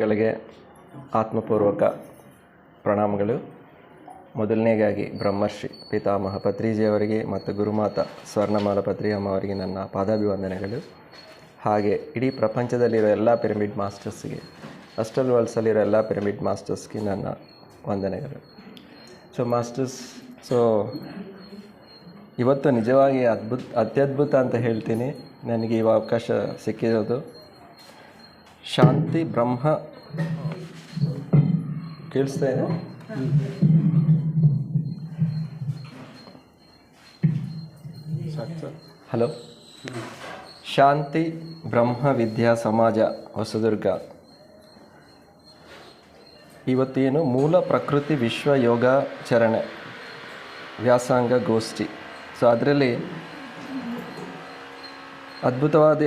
ಗಳಿಗೆ ಆತ್ಮಪೂರ್ವಕ ಪ್ರಣಾಮಗಳು. ಮೊದಲನೇಗಾಗಿ ಬ್ರಹ್ಮರ್ಷಿ ಪಿತಾಮಹ ಪತ್ರಿಜಿಯವರಿಗೆ ಮತ್ತು ಗುರುಮಾತಾ ಸ್ವರ್ಣಮಾಲ ಪತ್ರಿ ಅಮ್ಮ ಅವರಿಗೆ ನನ್ನ ಪಾದಾಭಿವಂದನೆಗಳು. ಹಾಗೆ ಇಡೀ ಪ್ರಪಂಚದಲ್ಲಿರೋ ಎಲ್ಲ ಪಿರಮಿಡ್ ಮಾಸ್ಟರ್ಸ್ಗೆ, ಅಸ್ಟಲ್ ವರ್ಲ್ಡ್ಸಲ್ಲಿರೋ ಎಲ್ಲ ಪಿರಮಿಡ್ ಮಾಸ್ಟರ್ಸ್ಗೆ ನನ್ನ ವಂದನೆಗಳು. ಮಾಸ್ಟರ್ಸ್, ಇವತ್ತು ನಿಜವಾಗಿ ಅತ್ಯದ್ಭುತ ಅಂತ ಹೇಳ್ತೀನಿ. ನನಗೆ ಈ ಅವಕಾಶ ಸಿಕ್ಕಿರೋದು ಶಾಂತಿ ಬ್ರಹ್ಮ ಕೇಳಿಸ್ತಾ ಇದೆ. ಹಲೋ. ಶಾಂತಿ ಬ್ರಹ್ಮ ವಿದ್ಯಾ ಸಮಾಜ ಹೊಸದುರ್ಗ ಇವತ್ತೇನು ಮೂಲ ಪ್ರಕೃತಿ ವಿಶ್ವ ಯೋಗಾಚರಣೆ ವ್ಯಾಸಂಗ ಗೋಷ್ಠಿ. ಅದರಲ್ಲಿ ಅದ್ಭುತವಾದ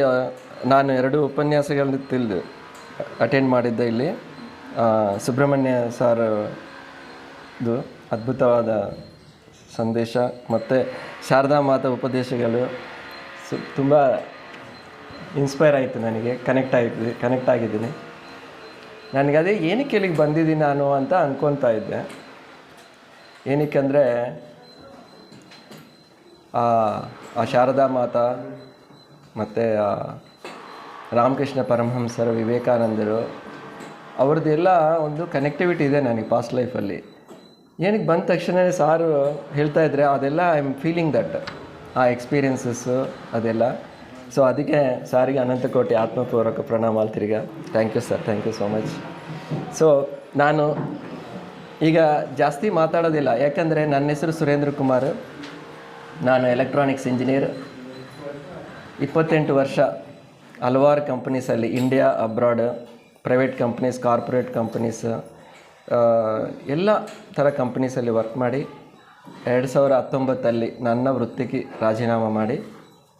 ನಾನು 2 ಉಪನ್ಯಾಸಗಳನ್ನು ಅಟೆಂಡ್ ಮಾಡಿದ್ದೆ. ಇಲ್ಲಿ ಸುಬ್ರಹ್ಮಣ್ಯ ಸರ್ದು ಅದ್ಭುತವಾದ ಸಂದೇಶ ಮತ್ತು ಶಾರದಾ ಮಾತಾ ಉಪದೇಶಗಳು ತುಂಬ ಇನ್ಸ್ಪೈರ್ ಆಯಿತು. ನನಗೆ ಕನೆಕ್ಟ್ ಆಗಿದ್ದೀನಿ. ನನಗೆ ಅದೇ ಏನಕ್ಕೆ ಇಲ್ಲಿಗೆ ಬಂದಿದ್ದೀನಿ ನಾನು ಅಂತ ಅಂದ್ಕೊತಾ ಇದ್ದೆ. ಏನಕ್ಕೆ ಅಂದರೆ ಆ ಶಾರದಾ ಮಾತಾ ಮತ್ತು ರಾಮಕೃಷ್ಣ ಪರಮಹಂಸರು, ವಿವೇಕಾನಂದರು ಅವ್ರದ್ದೆಲ್ಲ ಒಂದು ಕನೆಕ್ಟಿವಿಟಿ ಇದೆ ನನಗೆ ಪಾಸ್ಟ್ ಲೈಫಲ್ಲಿ. ಏನಕ್ಕೆ ಬಂದ ತಕ್ಷಣ ಸಾರು ಹೇಳ್ತಾಯಿದ್ರೆ ಅದೆಲ್ಲ ಐ ಆಮ್ ಫೀಲಿಂಗ್ ದಟ್, ಆ ಎಕ್ಸ್ಪೀರಿಯನ್ಸಸ್ಸು ಅದೆಲ್ಲ. ಅದಕ್ಕೆ ಸಾರಿಗೆ ಅನಂತ ಕೋಟಿ ಆತ್ಮಪೂರ್ವಕ ಪ್ರಣಾಮ ತಿರ್ಗಾ. Thank you sir, thank you so much. ನಾನು ಈಗ ಜಾಸ್ತಿ ಮಾತಾಡೋದಿಲ್ಲ, ಯಾಕಂದರೆ ನನ್ನ ಹೆಸರು ಸುರೇಂದ್ರ ಕುಮಾರ್. ನಾನು ಎಲೆಕ್ಟ್ರಾನಿಕ್ಸ್ ಇಂಜಿನಿಯರ್. 28 ವರ್ಷ ಹಲವಾರು ಕಂಪ್ನೀಸಲ್ಲಿ, India, abroad, private companies, corporate companies, ಎಲ್ಲ ಥರ ಕಂಪ್ನೀಸಲ್ಲಿ ವರ್ಕ್ ಮಾಡಿ 2019 ನನ್ನ ವೃತ್ತಿಗೆ ರಾಜೀನಾಮೆ ಮಾಡಿ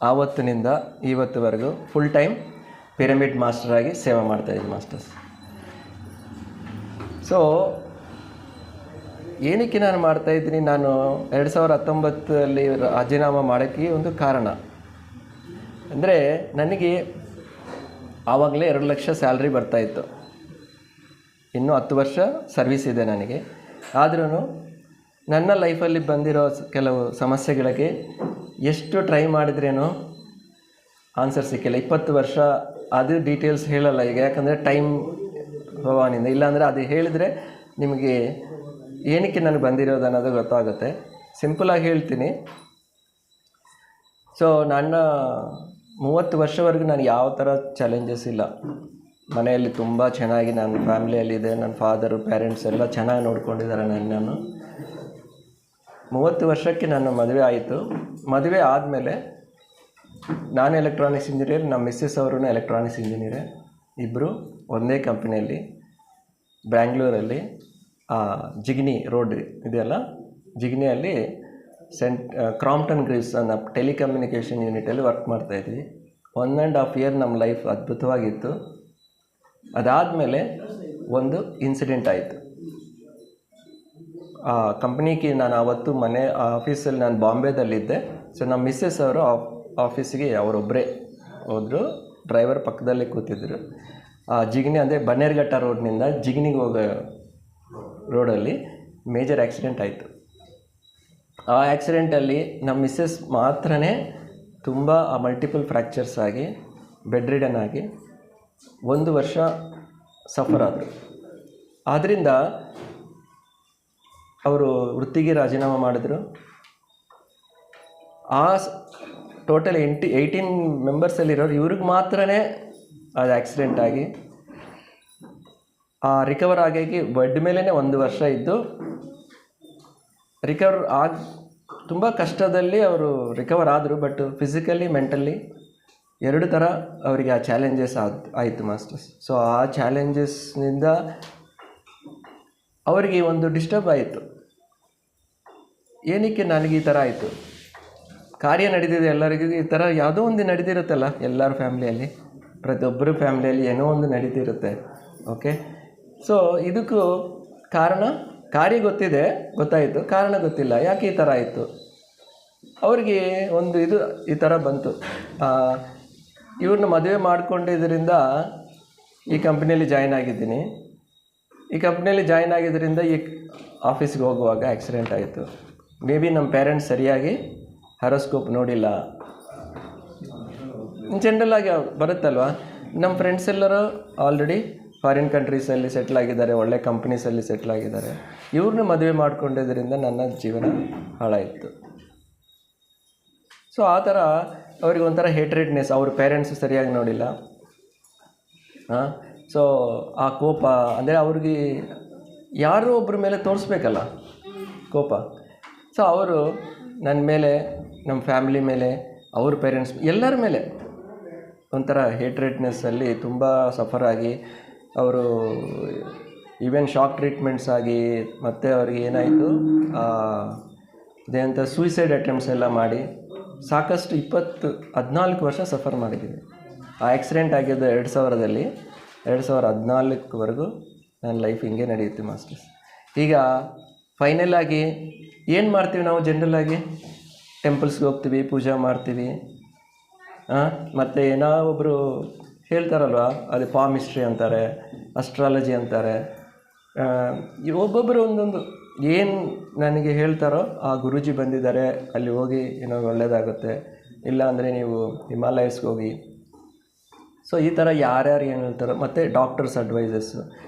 ಆವತ್ತಿನಿಂದ ಇವತ್ತುವರೆಗೂ ಫುಲ್ ಟೈಮ್ ಪಿರಮಿಡ್ ಮಾಸ್ಟರಾಗಿ ಸೇವೆ ಮಾಡ್ತಾಯಿದ್ದೀನಿ ಮಾಸ್ಟರ್ಸ್. ಏನಕ್ಕೆ ನಾನು ಮಾಡ್ತಾಯಿದ್ದೀನಿ, ನಾನು 2019 ರಾಜೀನಾಮೆ ಮಾಡೋಕ್ಕೆ ಒಂದು ಕಾರಣ ಅಂದರೆ, ನನಗೆ ಆವಾಗಲೇ 2 ಲಕ್ಷ ಸ್ಯಾಲ್ರಿ ಬರ್ತಾಯಿತ್ತು. ಇನ್ನೂ 10 ವರ್ಷ ಸರ್ವಿಸ್ ಇದೆ ನನಗೆ. ಆದ್ರೂ ನನ್ನ ಲೈಫಲ್ಲಿ ಬಂದಿರೋ ಕೆಲವು ಸಮಸ್ಯೆಗಳಿಗೆ ಎಷ್ಟು ಟ್ರೈ ಮಾಡಿದ್ರೇನೋ ಆನ್ಸರ್ ಸಿಕ್ಕಿಲ್ಲ. 20 ವರ್ಷ ಅದು ಡೀಟೇಲ್ಸ್ ಹೇಳಲ್ಲ ಈಗ, ಯಾಕಂದರೆ ಟೈಮ್ ಭವಾನಿಂದ. ಇಲ್ಲಾಂದರೆ ಅದು ಹೇಳಿದರೆ ನಿಮಗೆ ಏನಕ್ಕೆ ನನಗೆ ಬಂದಿರೋದು ಅನ್ನೋದು ಗೊತ್ತಾಗುತ್ತೆ. ಸಿಂಪಲಾಗಿ ಹೇಳ್ತೀನಿ. ನನ್ನ 30 ವರ್ಷವರೆಗೂ ನಾನು ಯಾವ ಥರ ಚಾಲೆಂಜಸ್ ಇಲ್ಲ. ಮನೆಯಲ್ಲಿ ತುಂಬ ಚೆನ್ನಾಗಿ ನನ್ನ ಫ್ಯಾಮಿಲಿಯಲ್ಲಿದೆ. ನನ್ನ ಫಾದರು, ಪೇರೆಂಟ್ಸ್ ಎಲ್ಲ ಚೆನ್ನಾಗಿ ನೋಡ್ಕೊಂಡಿದ್ದಾರೆ ನನ್ನನ್ನು. 30 ವರ್ಷಕ್ಕೆ ನನ್ನ ಮದುವೆ ಆಯಿತು. ಮದುವೆ ಆದಮೇಲೆ ನಾನು ಎಲೆಕ್ಟ್ರಾನಿಕ್ಸ್ ಇಂಜಿನಿಯರ್, ನಮ್ಮ ಮಿಸ್ಸಸ್ ಅವರು ಎಲೆಕ್ಟ್ರಾನಿಕ್ಸ್ ಇಂಜಿನಿಯರೇ. ಇಬ್ಬರು ಒಂದೇ ಕಂಪ್ನಿಯಲ್ಲಿ ಬ್ಯಾಂಗ್ಳೂರಲ್ಲಿ ಜಿಗ್ನಿ ರೋಡ್ ಇದೆಯಲ್ಲ, ಜಿಗ್ನಿಯಲ್ಲಿ ಕ್ರಾಂಪ್ಟನ್ ಗ್ರೀವ್ಸ್ ಅನ್ನೋ ಟೆಲಿಕಮ್ಯುನಿಕೇಷನ್ ಯೂನಿಟಲ್ಲಿ ವರ್ಕ್ ಮಾಡ್ತಾಯಿದ್ವಿ. 1.5 ಇಯರ್ ನಮ್ಮ ಲೈಫ್ ಅದ್ಭುತವಾಗಿತ್ತು. ಅದಾದಮೇಲೆ ಒಂದು ಇನ್ಸಿಡೆಂಟ್ ಆಯಿತು. ಆ ಕಂಪ್ನಿಗೆ ನಾನು ಆವತ್ತು ಆಫೀಸಲ್ಲಿ ನಾನು ಬಾಂಬೆದಲ್ಲಿದ್ದೆ. ನಮ್ಮ ಮಿಸ್ಸಸ್ ಅವರು ಆಫೀಸಿಗೆ ಅವರೊಬ್ಬರೇ ಹೋದರು. ಡ್ರೈವರ್ ಪಕ್ಕದಲ್ಲೇ ಕೂತಿದ್ರು. ಜಿಗ್ನಿ ಅಂದರೆ ಬನ್ನೇರುಘಟ್ಟ ರೋಡ್ನಿಂದ ಜಿಗ್ನಿಗೆ ಹೋಗೋ ರೋಡಲ್ಲಿ ಮೇಜರ್ ಆ್ಯಕ್ಸಿಡೆಂಟ್ ಆಯಿತು. ಆ ಆ್ಯಕ್ಸಿಡೆಂಟಲ್ಲಿ ನಮ್ಮ ಮಿಸ್ಸಸ್ ಮಾತ್ರನೇ ತುಂಬ ಮಲ್ಟಿಪಲ್ ಫ್ರ್ಯಾಕ್ಚರ್ಸ್ ಆಗಿ ಬೆಡ್ ರಿಡನ್ ಆಗಿ 1 ವರ್ಷ ಸಫರ್ ಆದರು. ಆದ್ದರಿಂದ ಅವರು ವೃತ್ತಿಗೆ ರಾಜೀನಾಮೆ ಮಾಡಿದ್ರು. ಆ ಟೋಟಲ್ 18 ಮೆಂಬರ್ಸಲ್ಲಿರೋರು ಇವ್ರಿಗೆ ಮಾತ್ರನೇ ಅದು ಆ್ಯಕ್ಸಿಡೆಂಟ್ ಆಗಿ ರಿಕವರ್ ಆಗಿ ಬೆಡ್ ಮೇಲೇ 1 ವರ್ಷ ಇದ್ದು ತುಂಬ ಕಷ್ಟದಲ್ಲಿ ಅವರು ರಿಕವರ್ ಆದರು. ಬಟ್ ಫಿಸಿಕಲಿ, ಮೆಂಟಲಿ 2 ಥರ ಅವರಿಗೆ ಆ ಚಾಲೆಂಜಸ್ ಆಯಿತು ಮಾಸ್ಟರ್ಸ್. ಆ ಚಾಲೆಂಜಸ್ನಿಂದ ಅವರಿಗೆ ಒಂದು ಡಿಸ್ಟರ್ಬ್ ಆಯಿತು. ಏನಕ್ಕೆ ನನಗೆ ಈ ಥರ ಆಯಿತು? ಕಾರ್ಯ ನಡೆದಿದೆ ಎಲ್ಲರಿಗೂ ಈ ಥರ ಯಾವುದೋ ಒಂದು ನಡೆದಿರುತ್ತಲ್ಲ, ಎಲ್ಲರ ಫ್ಯಾಮ್ಲಿಯಲ್ಲಿ, ಪ್ರತಿಯೊಬ್ಬರ ಫ್ಯಾಮ್ಲಿಯಲ್ಲಿ ಏನೋ ಒಂದು ನಡೀತಿರುತ್ತೆ. ಓಕೆ. ಇದಕ್ಕೂ ಕಾರ್ಯ ಗೊತ್ತಾಯಿತು, ಕಾರಣ ಗೊತ್ತಿಲ್ಲ. ಯಾಕೆ ಈ ಥರ ಆಯಿತು? ಅವ್ರಿಗೆ ಒಂದು ಈ ಥರ ಬಂತು. ಇವ್ರನ್ನ ಮದುವೆ ಮಾಡ್ಕೊಂಡಿದ್ದರಿಂದ ಈ ಕಂಪ್ನಿಯಲ್ಲಿ ಜಾಯ್ನ್ ಆಗಿದ್ದೀನಿ. ಈ ಕಂಪ್ನಿಯಲ್ಲಿ ಜಾಯ್ನ್ ಆಗಿದ್ದರಿಂದ ಈ ಆಫೀಸ್ಗೆ ಹೋಗುವಾಗ ಆಕ್ಸಿಡೆಂಟ್ ಆಯಿತು. ಮೇ ಬಿ ನಮ್ಮ ಪೇರೆಂಟ್ಸ್ ಸರಿಯಾಗಿ ಹಾರೋಸ್ಕೋಪ್ ನೋಡಿಲ್ಲ. ಜನರಲ್ಲಾಗಿ ಬರುತ್ತಲ್ವ, ನಮ್ಮ ಫ್ರೆಂಡ್ಸ್ ಎಲ್ಲರೂ ಆಲ್ರೆಡಿ ಫಾರಿನ್ ಕಂಟ್ರೀಸಲ್ಲಿ ಸೆಟ್ಲ್ ಆಗಿದ್ದಾರೆ, ಒಳ್ಳೆ ಕಂಪ್ನೀಸಲ್ಲಿ ಸೆಟ್ಲ್ ಆಗಿದ್ದಾರೆ. ಇವ್ರನ್ನ ಮದುವೆ ಮಾಡ್ಕೊಂಡಿದ್ದರಿಂದ ನನ್ನ ಜೀವನ ಹಾಳಾಯಿತು. ಸೊ ಆ ಥರ ಅವ್ರಿಗೆ ಒಂಥರ ಹೇಟ್ರೆಡ್ನೆಸ್, ಅವ್ರ ಪೇರೆಂಟ್ಸು ಸರಿಯಾಗಿ ನೋಡಿಲ್ಲ. ಸೊ ಆ ಕೋಪ ಅಂದರೆ ಅವ್ರಿಗೆ ಯಾರೋ ಒಬ್ಬರ ಮೇಲೆ ತೋರಿಸ್ಬೇಕಲ್ಲ ಕೋಪ. ಸೊ ಅವರು ನನ್ನ ಮೇಲೆ, ನಮ್ಮ ಫ್ಯಾಮಿಲಿ ಮೇಲೆ, ಅವ್ರ ಪೇರೆಂಟ್ಸ್ ಎಲ್ಲರ ಮೇಲೆ ಒಂಥರ ಹೇಟ್ರೆಡ್ನೆಸ್ಸಲ್ಲಿ ತುಂಬ ಸಫರ್ ಆಗಿ ಅವರು ಈವನ್ ಶಾಕ್ ಟ್ರೀಟ್ಮೆಂಟ್ಸ್ ಆಗಿ, ಮತ್ತು ಅವ್ರಿಗೆ ಏನಾಯಿತು ಅದೇಂತ ಸೂಯಿಸೈಡ್ ಅಟೆಂಪ್ಟ್ಸ್ ಎಲ್ಲ ಮಾಡಿ ಸಾಕಷ್ಟು 14 ವರ್ಷ ಸಫರ್ ಮಾಡಿದ್ದೀವಿ. ಆ ಆಕ್ಸಿಡೆಂಟ್ ಆಗಿದ್ದು 2000ರಲ್ಲಿ, 2014ವರೆಗೂ ನನ್ನ ಲೈಫ್ ಹಿಂಗೆ ನಡೆಯುತ್ತೆ ಮಾಸ್ಟರ್ಸ್. ಈಗ ಫೈನಲ್ ಆಗಿ ಏನು ಮಾಡ್ತೀವಿ ನಾವು? ಜನರಲ್ಲಾಗಿ ಟೆಂಪಲ್ಸ್ಗೆ ಹೋಗ್ತೀವಿ, ಪೂಜೆ ಮಾಡ್ತೀವಿ. ಮತ್ತು ಏನೋ ಒಬ್ಬರು ಹೇಳ್ತಾರಲ್ವ, ಅದು ಪಾಮಿಸ್ಟ್ರಿ ಅಂತಾರೆ, ಅಸ್ಟ್ರಾಲಜಿ ಅಂತಾರೆ. ಒಬ್ಬೊಬ್ಬರು ಒಂದೊಂದು ಏನು ನನಗೆ ಹೇಳ್ತಾರೋ, ಆ ಗುರೂಜಿ ಬಂದಿದ್ದಾರೆ ಅಲ್ಲಿ ಹೋಗಿ ಏನೋ ಒಳ್ಳೆಯದಾಗುತ್ತೆ, ಇಲ್ಲ ಅಂದರೆ ನೀವು ಹಿಮಾಲಯಸ್ಗೆ ಹೋಗಿ. ಸೊ ಈ ಥರ ಯಾರ್ಯಾರು ಏನು ಹೇಳ್ತಾರೋ, ಮತ್ತು ಡಾಕ್ಟರ್ಸ್ ಅಡ್ವೈಸಸ್ಸು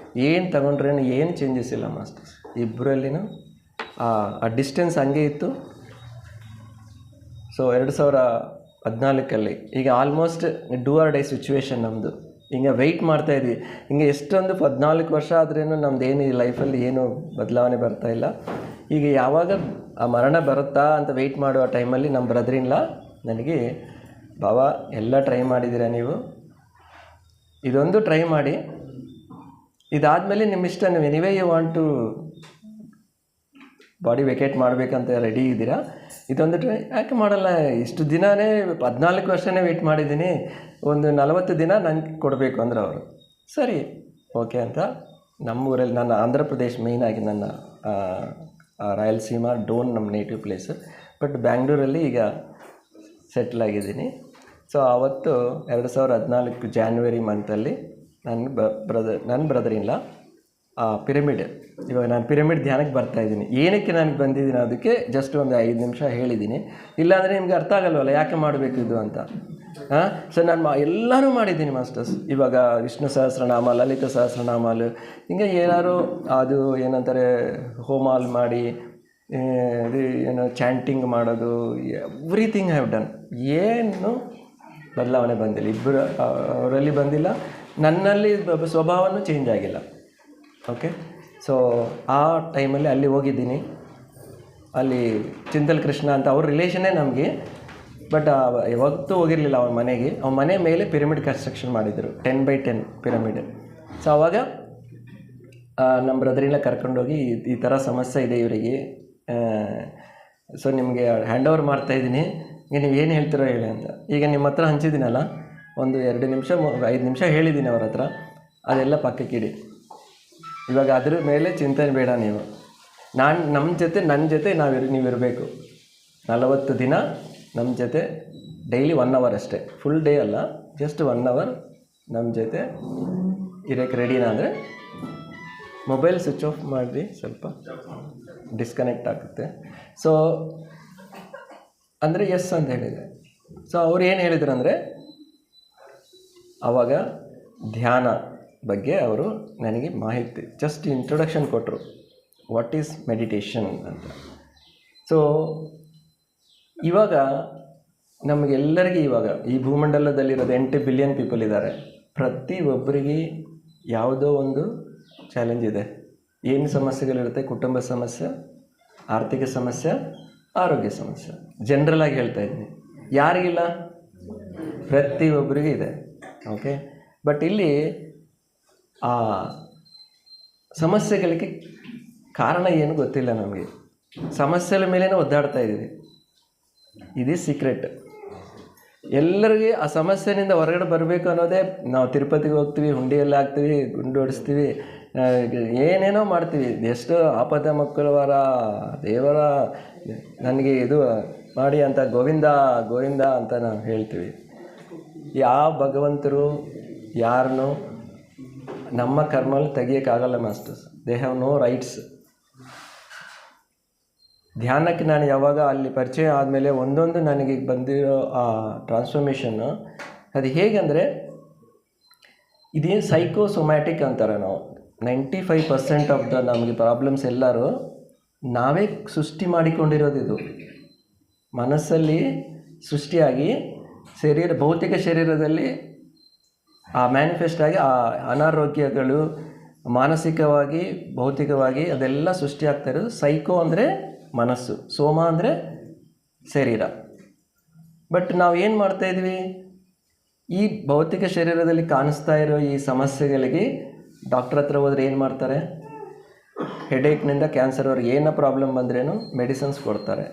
ಏನು ತಗೊಂಡ್ರೇನು ಏನು ಚೇಂಜಸ್ ಇಲ್ಲ ಮಾಸ್ಟರ್ಸ್. ಇಬ್ಬರಲ್ಲಿನೂ ಆ ಡಿಸ್ಟೆನ್ಸ್ ಹಂಗೆ ಇತ್ತು. ಸೊ 2014ಅಲ್ಲಿ ಈಗ almost do or die situation ನಮ್ಮದು. ಹಿಂಗೆ ವೆಯ್ಟ್ ಮಾಡ್ತಾಯಿದ್ವಿ. ಹಿಂಗೆ ಎಷ್ಟೊಂದು 14 ವರ್ಷ ಆದ್ರೇನು ನಮ್ದು ಏನು ಈ ಲೈಫಲ್ಲಿ ಏನು ಬದಲಾವಣೆ ಬರ್ತಾಯಿಲ್ಲ. ಈಗ ಯಾವಾಗ ಆ ಮರಣ ಬರುತ್ತಾ ಅಂತ ವೆಯ್ಟ್ ಮಾಡುವ ಟೈಮಲ್ಲಿ ನಮ್ಮ ಬ್ರದರಿನ್ಲ ನನಗೆ, ಬಾಬಾ ಎಲ್ಲ ಟ್ರೈ ಮಾಡಿದ್ದೀರಾ ನೀವು, ಇದೊಂದು ಟ್ರೈ ಮಾಡಿ, ಇದಾದಮೇಲೆ ನಿಮ್ಮ ಇಷ್ಟ, ನೀವು anyway you want to body vacate ಮಾಡಬೇಕಂತ ರೆಡಿ ಇದ್ದೀರಾ, ಇದೊಂದು ಟ್ರೈ ಯಾಕೆ ಮಾಡಲ್ಲ? ಇಷ್ಟು ದಿನವೇ 14 ವರ್ಷನೇ ವೆಯ್ಟ್ ಮಾಡಿದ್ದೀನಿ, ಒಂದು 40 ದಿನ ನನಗೆ ಕೊಡಬೇಕು ಅಂದ್ರೆ ಅವರು ಸರಿ ಓಕೆ ಅಂತ. ನಮ್ಮೂರಲ್ಲಿ, ನನ್ನ ಆಂಧ್ರ ಪ್ರದೇಶ್ ಮೇಯ್ನಾಗಿ, ನನ್ನ ರಾಯಲಸೀಮಾ ಡೋನ್ ನಮ್ಮ ನೇಟಿವ್ ಪ್ಲೇಸು, ಬಟ್ ಬ್ಯಾಂಗ್ಳೂರಲ್ಲಿ ಈಗ ಸೆಟ್ಲ್ ಆಗಿದ್ದೀನಿ. ಸೊ ಆವತ್ತು 2014 ಜಾನ್ವರಿ ಮಂತಲ್ಲಿ ನನ್ನ ಬ್ರದರ್ ಪಿರಮಿಡ್, ಇವಾಗ ನಾನು ಪಿರಮಿಡ್ ಧ್ಯಾನಕ್ಕೆ ಬರ್ತಾಯಿದ್ದೀನಿ. ಏನಕ್ಕೆ ನನಗೆ ಬಂದಿದ್ದೀನಿ ಅದಕ್ಕೆ ಜಸ್ಟ್ ಒಂದು 5 ನಿಮಿಷ ಹೇಳಿದ್ದೀನಿ. ಇಲ್ಲಾಂದರೆ ನಿಮ್ಗೆ ಅರ್ಥ ಆಗಲ್ವಲ್ಲ ಯಾಕೆ ಮಾಡಬೇಕು ಇದು ಅಂತ. ಸೊ ನಾನು ಎಲ್ಲನೂ ಮಾಡಿದ್ದೀನಿ ಮಾಸ್ಟರ್ಸ್. ಇವಾಗ ವಿಷ್ಣು ಸಹಸ್ರನಾಮ, ಲಲಿತ ಸಹಸ್ರನಾಮಲು, ಹಿಂಗೆ ಏನಾದ್ರು ಅದು ಏನಂತಾರೆ ಹೋಮಾಲ್ ಮಾಡಿ, ಏನೋ ಚಾಂಟಿಂಗ್ ಮಾಡೋದು, ಎವ್ರಿಥಿಂಗ್ ಹ್ಯಾವ್ ಡನ್. ಏನು ಬದಲಾವಣೆ ಬಂದಿಲ್ಲ, ಇಬ್ಬರು ಅವರಲ್ಲಿ ಬಂದಿಲ್ಲ, ನನ್ನಲ್ಲಿ ಸ್ವಭಾವನೂ ಚೇಂಜ್ ಆಗಿಲ್ಲ. ಓಕೆ. ಸೊ ಆ ಟೈಮಲ್ಲಿ ಅಲ್ಲಿ ಹೋಗಿದ್ದೀನಿ. ಅಲ್ಲಿ ಚಿಂತಲ್ ಕೃಷ್ಣ ಅಂತ ಅವ್ರ ರಿಲೇಷನ್ನೇ ನಮಗೆ, ಬಟ್ ಯಾವತ್ತೂ ಹೋಗಿರಲಿಲ್ಲ ಅವನ ಮನೆಗೆ. ಅವನ ಮನೆ ಮೇಲೆ ಪಿರಮಿಡ್ ಕನ್ಸ್ಟ್ರಕ್ಷನ್ ಮಾಡಿದರು, 10x10 ಪಿರಮಿಡ್. ಸೊ ಆವಾಗ ನಮ್ಮ ಬ್ರದರಿನ ಕರ್ಕೊಂಡೋಗಿ, ಈ ಥರ ಸಮಸ್ಯೆ ಇದೆ ಇವರಿಗೆ, ಸೊ ನಿಮಗೆ ಹ್ಯಾಂಡ್ ಓವರ್ ಮಾಡ್ತಾಯಿದ್ದೀನಿ, ಈಗ ನೀವು ಏನು ಹೇಳ್ತೀರೋ ಹೇಳಿ ಅಂತ. ಈಗ ನಿಮ್ಮ ಹತ್ರ ಹಂಚಿದ್ದೀನಲ್ಲ, ಒಂದು 2 ನಿಮಿಷ 5 ನಿಮಿಷ ಹೇಳಿದ್ದೀನಿ ಅವ್ರ ಹತ್ರ, ಅದೆಲ್ಲ ಪಕ್ಕಕ್ಕಿಡಿ. ಇವಾಗ ಅದ್ರ ಮೇಲೆ ಚಿಂತನೆ ಬೇಡ ನೀವು. ನನ್ನ ಜೊತೆ ನೀವಿರಬೇಕು 40 ದಿನ ನಮ್ಮ ಜೊತೆ, ಡೈಲಿ 1 ಅವರ್ ಅಷ್ಟೇ, ಫುಲ್ ಡೇ ಅಲ್ಲ, ಜಸ್ಟ್ 1 ಅವರ್ ನಮ್ಮ ಜೊತೆ ಇರೋಕ್ಕೆ ರೆಡಿನಾ? ಅಂದರೆ ಮೊಬೈಲ್ ಸ್ವಿಚ್ ಆಫ್ ಮಾಡಿ, ಸ್ವಲ್ಪ ಡಿಸ್ಕನೆಕ್ಟ್ ಆಗುತ್ತೆ. ಸೊ ಅಂದರೆ ಎಸ್ ಅಂತ ಹೇಳಿದೆ. ಸೊ ಅವ್ರು ಏನು ಹೇಳಿದ್ರು ಅಂದರೆ, ಆವಾಗ ಧ್ಯಾನ ಬಗ್ಗೆ ಅವರು ನನಗೆ ಮಾಹಿತಿ, ಜಸ್ಟ್ ಇಂಟ್ರೊಡಕ್ಷನ್ ಕೊಟ್ಟರು, ವಾಟ್ ಈಸ್ ಮೆಡಿಟೇಷನ್ ಅಂತ. ಸೊ ಇವಾಗ ನಮಗೆಲ್ಲರಿಗೂ, ಇವಾಗ ಈ ಭೂಮಂಡಲದಲ್ಲಿರೋದು 8 ಬಿಲಿಯನ್ ಪೀಪಲ್ ಇದ್ದಾರೆ. ಪ್ರತಿಯೊಬ್ಬರಿಗೆ ಯಾವುದೋ ಒಂದು ಚಾಲೆಂಜ್ ಇದೆ. ಏನು ಸಮಸ್ಯೆಗಳಿರುತ್ತೆ? ಕುಟುಂಬ ಸಮಸ್ಯೆ, ಆರ್ಥಿಕ ಸಮಸ್ಯೆ, ಆರೋಗ್ಯ ಸಮಸ್ಯೆ. ಜನರಲಾಗಿ ಹೇಳ್ತಾ ಇದ್ದೀನಿ, ಯಾರಿಗಿಲ್ಲ? ಪ್ರತಿಯೊಬ್ಬರಿಗೂ ಇದೆ. ಓಕೆ. ಬಟ್ ಇಲ್ಲಿ ಆ ಸಮಸ್ಯೆಗಳಿಗೆ ಕಾರಣ ಏನು ಗೊತ್ತಿಲ್ಲ ನಮಗೆ. ಸಮಸ್ಯೆల ಮೇಲೇ ಒದ್ದಾಡ್ತಾ ಇದ್ದೀವಿ. ಇದೇ ಸೀಕ್ರೆಟ್. ಎಲ್ಲರಿಗೆ ಆ ಸಮಸ್ಯೆಯಿಂದ ಹೊರಗಡೆ ಬರಬೇಕು ಅನ್ನೋದೇ, ನಾವು ತಿರುಪತಿಗೆ ಹೋಗ್ತೀವಿ, ಹುಂಡಿಯಲ್ಲಿ ಹಾಕ್ತೀವಿ, ಗುಂಡು ಹೊಡಿಸ್ತೀವಿ, ಏನೇನೋ ಮಾಡ್ತೀವಿ. ಎಷ್ಟು ಆಪದ ಮಕ್ಕಳವರ ದೇವರ ನನಗೆ ಇದು ಮಾಡಿ ಅಂತ ಗೋವಿಂದ ಗೋವಿಂದ ಅಂತ ನಾವು ಹೇಳ್ತೀವಿ. ಯಾವ ಭಗವಂತರು ಯಾರನ್ನೂ ನಮ್ಮ ಕರ್ಮಲ್ಲಿ ತೆಗಿಯೋಕ್ಕಾಗಲ್ಲ masters. They have no rights. ಧ್ಯಾನಕ್ಕೆ ನಾನು ಯಾವಾಗ ಅಲ್ಲಿ ಪರಿಚಯ ಆದಮೇಲೆ ಒಂದೊಂದು ನನಗೆ ಬಂದಿರೋ ಆ ಟ್ರಾನ್ಸ್ಫಾರ್ಮೇಷನ್ನು ಅದು ಹೇಗೆಂದರೆ, ಇದೇನು ಸೈಕೋಸೊಮ್ಯಾಟಿಕ್ ಅಂತಾರೆ ನಾವು. 95% ಆಫ್ ದ ನಮಗೆ ಪ್ರಾಬ್ಲಮ್ಸ್ ಎಲ್ಲರೂ ನಾವೇ ಸೃಷ್ಟಿ ಮಾಡಿಕೊಂಡಿರೋದು. ಇದು ಮನಸ್ಸಲ್ಲಿ ಸೃಷ್ಟಿಯಾಗಿ ಭೌತಿಕ ಶರೀರದಲ್ಲಿ ಆ ಮ್ಯಾನಿಫೆಸ್ಟ್ ಆಗಿ ಆ ಅನಾರೋಗ್ಯಗಳು ಮಾನಸಿಕವಾಗಿ ಭೌತಿಕವಾಗಿ ಅದೆಲ್ಲ ಸೃಷ್ಟಿಯಾಗ್ತಾ ಇರೋದು. ಸೈಕೋ ಅಂದರೆ ಮನಸ್ಸು, ಸೋಮ ಅಂದರೆ ಶರೀರ. ಬಟ್ ನಾವು ಏನು ಮಾಡ್ತಾಯಿದ್ವಿ, ಈ ಭೌತಿಕ ಶರೀರದಲ್ಲಿ ಕಾಣಿಸ್ತಾ ಇರೋ ಈ ಸಮಸ್ಯೆಗಳಿಗೆ ಡಾಕ್ಟ್ರ್ ಹತ್ರ ಹೋದ್ರೆ ಏನು ಮಾಡ್ತಾರೆ, ಹೆಡೇಕ್ನಿಂದ ಕ್ಯಾನ್ಸರ್ ಅವ್ರಿಗೆ ಏನೋ ಪ್ರಾಬ್ಲಮ್ ಬಂದ್ರೇನು ಮೆಡಿಸಿನ್ಸ್ ಕೊಡ್ತಾರೆ.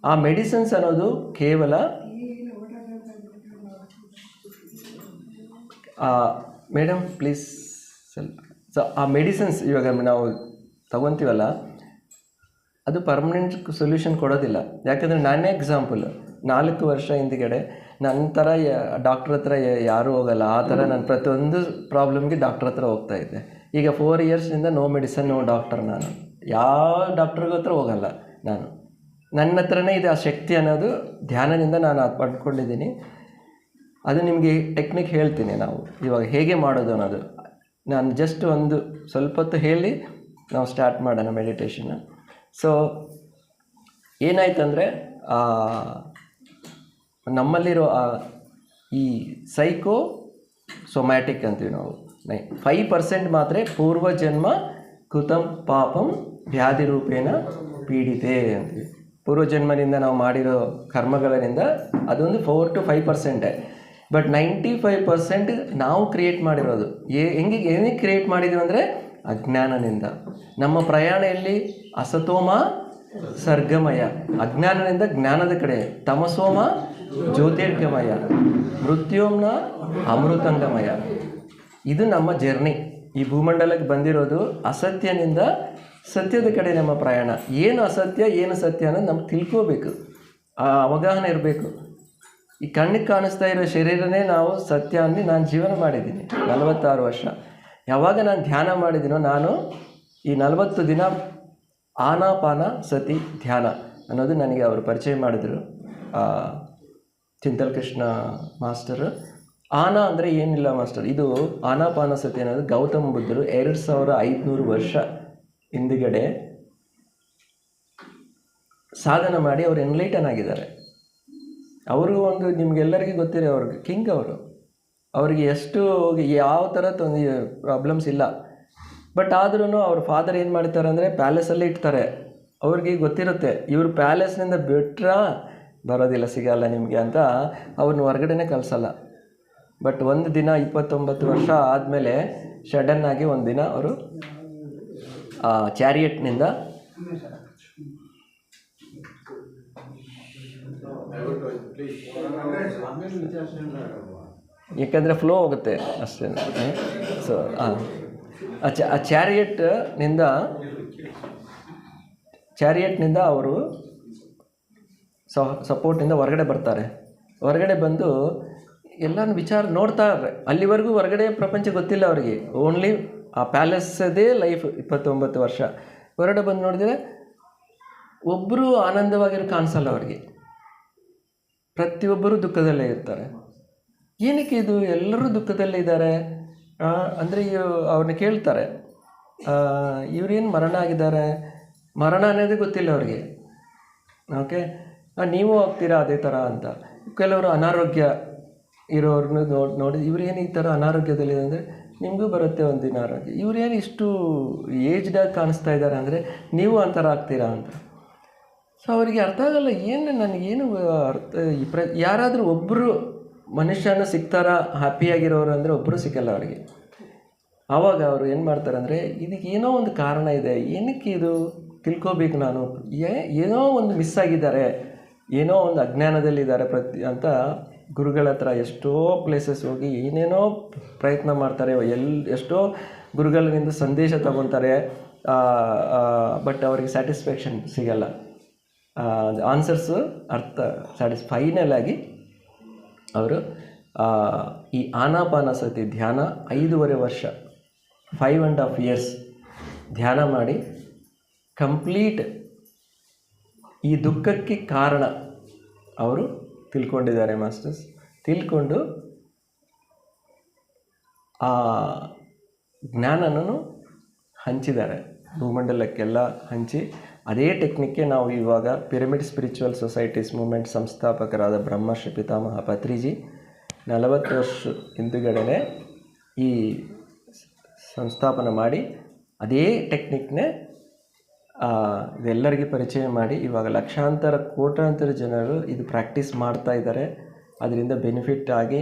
ಆ ಮೆಡಿಸಿನ್ಸ್ ಅನ್ನೋದು ಕೇವಲ ಮೇಡಮ್ ಪ್ಲೀಸ್ ಸ್ವಲ್ಪ. ಸೊ ಆ ಮೆಡಿಸಿನ್ಸ್ ಇವಾಗ ನಾವು ತಗೊತೀವಲ್ಲ, ಅದು ಪರ್ಮನೆಂಟ್ ಸೊಲ್ಯೂಷನ್ ಕೊಡೋದಿಲ್ಲ. ಯಾಕಂದರೆ ನಾನೇ ಎಕ್ಸಾಂಪಲ್, 4 ವರ್ಷ ಹಿಂದ್ಗಡೆ ನನ್ನ ಥರ ಡಾಕ್ಟ್ರ್ ಹತ್ರ ಯಾರೂ ಹೋಗಲ್ಲ. ಆ ಥರ ನಾನು ಪ್ರತಿಯೊಂದು ಪ್ರಾಬ್ಲಮ್ಗೆ ಡಾಕ್ಟ್ರ್ ಹತ್ರ ಹೋಗ್ತಾಯಿದ್ದೆ. ಈಗ 4 ಇಯರ್ಸ್ನಿಂದ ನೋ ಮೆಡಿಸನ್ ನೋ ಡಾಕ್ಟರ್. ನಾನು ಯಾವ ಡಾಕ್ಟ್ರಿಗೂ ಹತ್ರ ಹೋಗಲ್ಲ. ನನ್ನ ಹತ್ರನೇ ಇದೆ ಆ ಶಕ್ತಿ ಅನ್ನೋದು. ಧ್ಯಾನದಿಂದ ನಾನು ಅದು ಪಡ್ಕೊಂಡಿದ್ದೀನಿ. ಅದು ನಿಮಗೆ ಟೆಕ್ನಿಕ್ ಹೇಳ್ತೀನಿ ನಾವು ಇವಾಗ ಹೇಗೆ ಮಾಡೋದು ಅನ್ನೋದು. ನಾನು ಜಸ್ಟ್ ಒಂದು ಸ್ವಲ್ಪ ಹೊತ್ತು ಹೇಳಿ ನಾವು ಸ್ಟಾರ್ಟ್ ಮಾಡೋಣ ಮೆಡಿಟೇಷನ್. ಸೊ ಏನಾಯ್ತಂದರೆ, ನಮ್ಮಲ್ಲಿರೋ ಈ ಸೈಕೋ ಸೊಮ್ಯಾಟಿಕ್ ಅಂತೀವಿ ನಾವು. 5% ಮಾತ್ರ ಪೂರ್ವಜನ್ಮ ಕೃತಂ ಪಾಪಂ ವ್ಯಾಧಿ ರೂಪೇಣ ಪೀಡಿತೆ ಅಂತೀವಿ. ಪೂರ್ವಜನ್ಮದಿಂದ ನಾವು ಮಾಡಿರೋ ಕರ್ಮಗಳಿಂದ ಅದೊಂದು 4 to 5%. ಬಟ್ 95% ನಾವು ಕ್ರಿಯೇಟ್ ಮಾಡಿರೋದು. ಏನಕ್ಕೆ ಕ್ರಿಯೇಟ್ ಮಾಡಿದ್ದೀವಿ ಅಂದರೆ ಅಜ್ಞಾನದಿಂದ. ನಮ್ಮ ಪ್ರಯಾಣ ಎಲ್ಲಿ? ಅಸತೋಮ ಸರ್ಗಮಯ, ಅಜ್ಞಾನದಿಂದ ಜ್ಞಾನದ ಕಡೆ. ತಮಸೋಮ ಜ್ಯೋತಿರ್ಗಮಯ, ಮೃತ್ಯೋಮ್ನ ಅಮೃತಂಗಮಯ. ಇದು ನಮ್ಮ ಜರ್ನಿ. ಈ ಭೂಮಂಡಲಕ್ಕೆ ಬಂದಿರೋದು ಅಸತ್ಯನಿಂದ ಸತ್ಯದ ಕಡೆ ನಮ್ಮ ಪ್ರಯಾಣ. ಏನು ಅಸತ್ಯ ಏನು ಸತ್ಯ ಅನ್ನೋದು ನಮ್ಗೆ ತಿಳ್ಕೋಬೇಕು, ಆ ಅವಗಾಹನೆ ಇರಬೇಕು. ಈ ಕಣ್ಣಿಗೆ ಕಾಣಿಸ್ತಾ ಇರೋ ಶರೀರನೇ ನಾವು ಸತ್ಯ ಅಂದು ನಾನು ಜೀವನ ಮಾಡಿದ್ದೀನಿ 46 ವರ್ಷ. ಯಾವಾಗ ನಾನು ಧ್ಯಾನ ಮಾಡಿದ್ದೀನೋ, ನಾನು ಈ 40 ದಿನ ಆನಾಪಾನ ಸತಿ ಧ್ಯಾನ ಅನ್ನೋದು ನನಗೆ ಅವರು ಪರಿಚಯ ಮಾಡಿದರು, ಚಿಂತಲ್ ಕೃಷ್ಣ ಮಾಸ್ಟರು. ಆನ ಅಂದರೆ ಏನಿಲ್ಲ ಮಾಸ್ಟರ್, ಇದು ಆನಾಪಾನ ಸತಿ ಅನ್ನೋದು ಗೌತಮ ಬುದ್ಧರು 2500 ವರ್ಷ ಹಿಂದುಗಡೆ ಸಾಧನ ಮಾಡಿ ಅವರು ಎನ್ಲೈಟನ್ ಆಗಿದ್ದಾರೆ. ಅವರು ಒಂದು ನಿಮಗೆಲ್ಲರಿಗೂ ಗೊತ್ತಿರೋ ಅವ್ರಿಗೆ ಕಿಂಗ್. ಅವ್ರಿಗೆ ಎಷ್ಟು ಯಾವ ಥರ ಪ್ರಾಬ್ಲಮ್ಸ್ ಇಲ್ಲ. ಬಟ್ ಆದ್ರೂ ಅವ್ರ ಫಾದರ್ ಏನು ಮಾಡ್ತಾರೆ ಅಂದರೆ ಪ್ಯಾಲೇಸಲ್ಲೇ ಇಡ್ತಾರೆ. ಅವ್ರಿಗೆ ಗೊತ್ತಿರುತ್ತೆ ಇವರು ಪ್ಯಾಲೇಸ್ನಿಂದ ಬಿಟ್ರೆ ಬರೋದಿಲ್ಲ, ಸಿಗಲ್ಲ ನಿಮಗೆ ಅಂತ ಅವ್ರನ್ನ ಹೊರಗಡೆನೇ ಕಳಿಸಲ್ಲ. ಬಟ್ ಒಂದು ದಿನ 29 ವರ್ಷ ಆದಮೇಲೆ ಸಡನ್ನಾಗಿ ಒಂದು ದಿನ ಅವರು ಚಾರಿಯಟ್ನಿಂದ ಯಾಕಂದರೆ ಫ್ಲೋ ಹೋಗುತ್ತೆ ಅಷ್ಟೇ. ಸೊ ಆ ಚಾರಿಯಟ್ನಿಂದ ಅವರು ಸಪೋರ್ಟಿಂದ ಹೊರಗಡೆ ಬರ್ತಾರೆ. ಹೊರಗಡೆ ಬಂದು ಎಲ್ಲನೂ ನೋಡ್ತಾರೆ. ಅಲ್ಲಿವರೆಗೂ ಹೊರಗಡೆ ಪ್ರಪಂಚ ಗೊತ್ತಿಲ್ಲ ಅವರಿಗೆ. ಓನ್ಲಿ ಆ ಪ್ಯಾಲೇಸದೇ ಲೈಫ್ 29 ವರ್ಷ. ಹೊರಗಡೆ ಬಂದು ನೋಡಿದರೆ ಒಬ್ಬರು ಆನಂದವಾಗಿರೋ ಕಾಣಿಸಲ್ಲ ಅವ್ರಿಗೆ. ಪ್ರತಿಯೊಬ್ಬರು ದುಃಖದಲ್ಲೇ ಇರ್ತಾರೆ. ಏನಕ್ಕೆ ಇದು ಎಲ್ಲರೂ ದುಃಖದಲ್ಲೇ ಇದ್ದಾರೆ ಅಂದರೆ ಅವ್ರನ್ನ ಕೇಳ್ತಾರೆ, ಇವ್ರೇನು ಮರಣ ಆಗಿದ್ದಾರೆ? ಮರಣ ಅನ್ನೋದೇ ಗೊತ್ತಿಲ್ಲ ಅವ್ರಿಗೆ. ಓಕೆ, ನೀವು ಹೋಗ್ತೀರಾ ಅದೇ ಥರ ಅಂತ. ಕೆಲವರು ಅನಾರೋಗ್ಯ ಇರೋರನ್ನ ನೋಡಿ ಇವ್ರೇನು ಈ ಥರ ಅನಾರೋಗ್ಯದಲ್ಲಿದೆ ಅಂದರೆ ನಿಮಗೂ ಬರುತ್ತೆ ಒಂದಿನ ಆರೋಗ್ಯ. ಇವ್ರೇನು ಇಷ್ಟು ಏಜ್ಡಾಗಿ ಕಾಣಿಸ್ತಾ ಇದ್ದಾರೆ ಅಂದರೆ ನೀವು ಅಂಥರ ಆಗ್ತೀರಾ ಅಂತ. ಸೊ ಅವರಿಗೆ ಅರ್ಥ ಆಗಲ್ಲ. ಏನು ನನಗೇನು ಯಾರಾದರೂ ಒಬ್ಬರು ಮನುಷ್ಯನ ಸಿಗ್ತಾರ ಹ್ಯಾಪಿಯಾಗಿರೋರು ಅಂದರೆ ಒಬ್ಬರು ಸಿಕ್ಕಲ್ಲ ಅವರಿಗೆ. ಆವಾಗ ಅವರು ಏನು ಮಾಡ್ತಾರೆ ಅಂದರೆ ಇದಕ್ಕೆ ಏನೋ ಒಂದು ಕಾರಣ ಇದೆ, ಏನಕ್ಕೆ ಇದು ತಿಳ್ಕೋಬೇಕು ನಾನು, ಏನೋ ಒಂದು ಮಿಸ್ ಆಗಿದ್ದಾರೆ, ಏನೋ ಒಂದು ಅಜ್ಞಾನದಲ್ಲಿದ್ದಾರೆ ಅಂತ ಗುರುಗಳ ಹತ್ರ ಎಷ್ಟೋ ಪ್ಲೇಸಸ್ ಹೋಗಿ ಏನೇನೋ ಪ್ರಯತ್ನ ಮಾಡ್ತಾರೆ. ಎಷ್ಟೋ ಗುರುಗಳಿಂದ ಸಂದೇಶ ತಗೊತಾರೆ. ಬಟ್ ಅವ್ರಿಗೆ ಸ್ಯಾಟಿಸ್ಫ್ಯಾಕ್ಷನ್ ಸಿಗಲ್ಲ. ಆನ್ಸರ್ಸು ಫೈನಲ್ ಆಗಿ ಅವರು ಈ ಆನಾಪಾನಸತಿ ಧ್ಯಾನ 5.5 ವರ್ಷ 5.5 years ಧ್ಯಾನ ಮಾಡಿ ಕಂಪ್ಲೀಟ್ ಈ ದುಃಖಕ್ಕೆ ಕಾರಣ ಅವರು ತಿಳ್ಕೊಂಡಿದ್ದಾರೆ ಮಾಸ್ಟರ್ಸ್. ತಿಳ್ಕೊಂಡು ಆ ಜ್ಞಾನನೂ ಹಂಚಿದ್ದಾರೆ, ಭೂಮಂಡಲಕ್ಕೆಲ್ಲ ಹಂಚಿ. ಅದೇ ಟೆಕ್ನಿಕ್ಗೆ ನಾವು ಇವಾಗ ಪಿರಮಿಡ್ ಸ್ಪಿರಿಚುವಲ್ ಸೊಸೈಟೀಸ್ ಮೂವ್ಮೆಂಟ್ ಸಂಸ್ಥಾಪಕರಾದ ಬ್ರಹ್ಮರ್ಷಿ ಪಿತಾಮಹ ಪತ್ರಿಜಿ 40 ವರ್ಷ ಹಿಂದುಗಡೆ ಈ ಸಂಸ್ಥಾಪನೆ ಮಾಡಿ ಅದೇ ಟೆಕ್ನಿಕ್ನೇ ಇದೆಲ್ಲರಿಗೆ ಪರಿಚಯ ಮಾಡಿ ಇವಾಗ ಲಕ್ಷಾಂತರ ಕೋಟ್ಯಾಂತರ ಜನರು ಇದು ಪ್ರಾಕ್ಟೀಸ್ ಮಾಡ್ತಾ ಇದ್ದಾರೆ. ಅದರಿಂದ ಬೆನಿಫಿಟ್ ಆಗಿ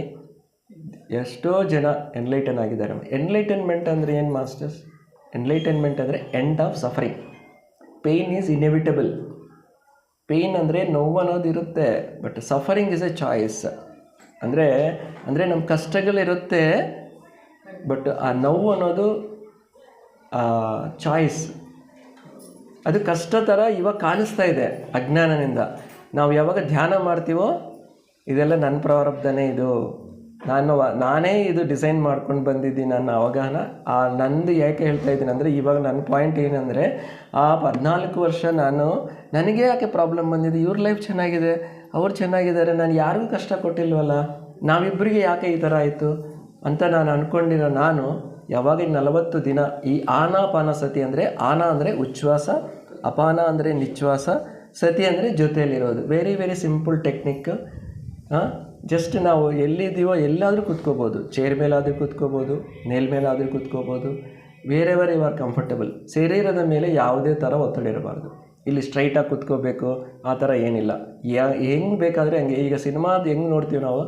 ಎಷ್ಟೋ ಜನ ಎನ್ಲೈಟನ್ ಆಗಿದ್ದಾರೆ. ಎನ್ಲೈಟನ್ಮೆಂಟ್ ಅಂದರೆ ಏನು ಮಾಸ್ಟರ್ಸ್? ಎನ್ಲೈಟನ್ಮೆಂಟ್ ಅಂದರೆ end of suffering. Pain is inevitable. Pain ಅಂದರೆ ನೋವು ಅನ್ನೋದು ಇರುತ್ತೆ, but suffering is A choice. ಅಂದರೆ ನಮ್ಮ ಕಷ್ಟಗಳಿರುತ್ತೆ, ಬಟ್ ಆ ನೋವು ಅನ್ನೋದು ಚಾಯ್ಸ್. ಅದು ಕಷ್ಟ ಥರ ಇವಾಗ ಕಾಣಿಸ್ತಾ ಇದೆ ಅಜ್ಞಾನದಿಂದ. ನಾವು ಯಾವಾಗ ಧ್ಯಾನ ಮಾಡ್ತೀವೋ ಇದೆಲ್ಲ ನನ್ನ ಪ್ರಾರಬ್ಧನೇ, ಇದು ನಾನೇ ಇದು ಡಿಸೈನ್ ಮಾಡ್ಕೊಂಡು ಬಂದಿದ್ದೀನಿ ನನ್ನ ಅವಗಾಹನ. ನಂದು ಯಾಕೆ ಹೇಳ್ತಾ ಇದ್ದೀನಿ ಅಂದರೆ, ಇವಾಗ ನನ್ನ ಪಾಯಿಂಟ್ ಏನಂದರೆ, ಆ 14 ವರ್ಷ ನನಗೆ ಯಾಕೆ ಪ್ರಾಬ್ಲಮ್ ಬಂದಿದೆ, ಇವ್ರ ಲೈಫ್ ಚೆನ್ನಾಗಿದೆ, ಅವ್ರು ಚೆನ್ನಾಗಿದ್ದಾರೆ, ನಾನು ಯಾರಿಗೂ ಕಷ್ಟ ಕೊಟ್ಟಿಲ್ವಲ್ಲ, ನಾವಿಬ್ಬರಿಗೆ ಯಾಕೆ ಈ ಥರ ಆಯಿತು ಅಂತ ನಾನು ಅಂದ್ಕೊಂಡಿರೋ ಯಾವಾಗ 40 ದಿನ ಈ ಆನಾಪಾನ ಸತಿ ಅಂದರೆ, ಆನ ಅಂದರೆ ಉಚ್ಛ್ವಾಸ, ಅಪಾನ ಅಂದರೆ ನಿಶ್ವಾಸ, ಸತಿ ಅಂದರೆ ಜೊತೆಯಲ್ಲಿರೋದು. Very very simple technique. Just ನಾವು ಎಲ್ಲಿದ್ದೀವೋ ಎಲ್ಲಾದರೂ ಕೂತ್ಕೋಬೋದು, ಚೇರ್ ಮೇಲಾದರೂ ಕೂತ್ಕೋಬೋದು, ನೆಲ ಮೇಲಾದರೂ ಕೂತ್ಕೋಬೋದು, ವೇರೆವರ್ ಯು ಆರ್ ಕಂಫರ್ಟಬಲ್. ಶರೀರದ ಮೇಲೆ ಯಾವುದೇ ಥರ ಒತ್ತಡ ಇರಬಾರ್ದು. ಇಲ್ಲಿ ಸ್ಟ್ರೈಟಾಗಿ ಕೂತ್ಕೋಬೇಕು ಆ ಥರ ಏನಿಲ್ಲ. ಹೆಂಗೆ ಬೇಕಾದರೆ ಹಂಗೆ. ಈಗ ಸಿನಿಮಾದ ಹೆಂಗೆ ನೋಡ್ತೀವಿ ನಾವು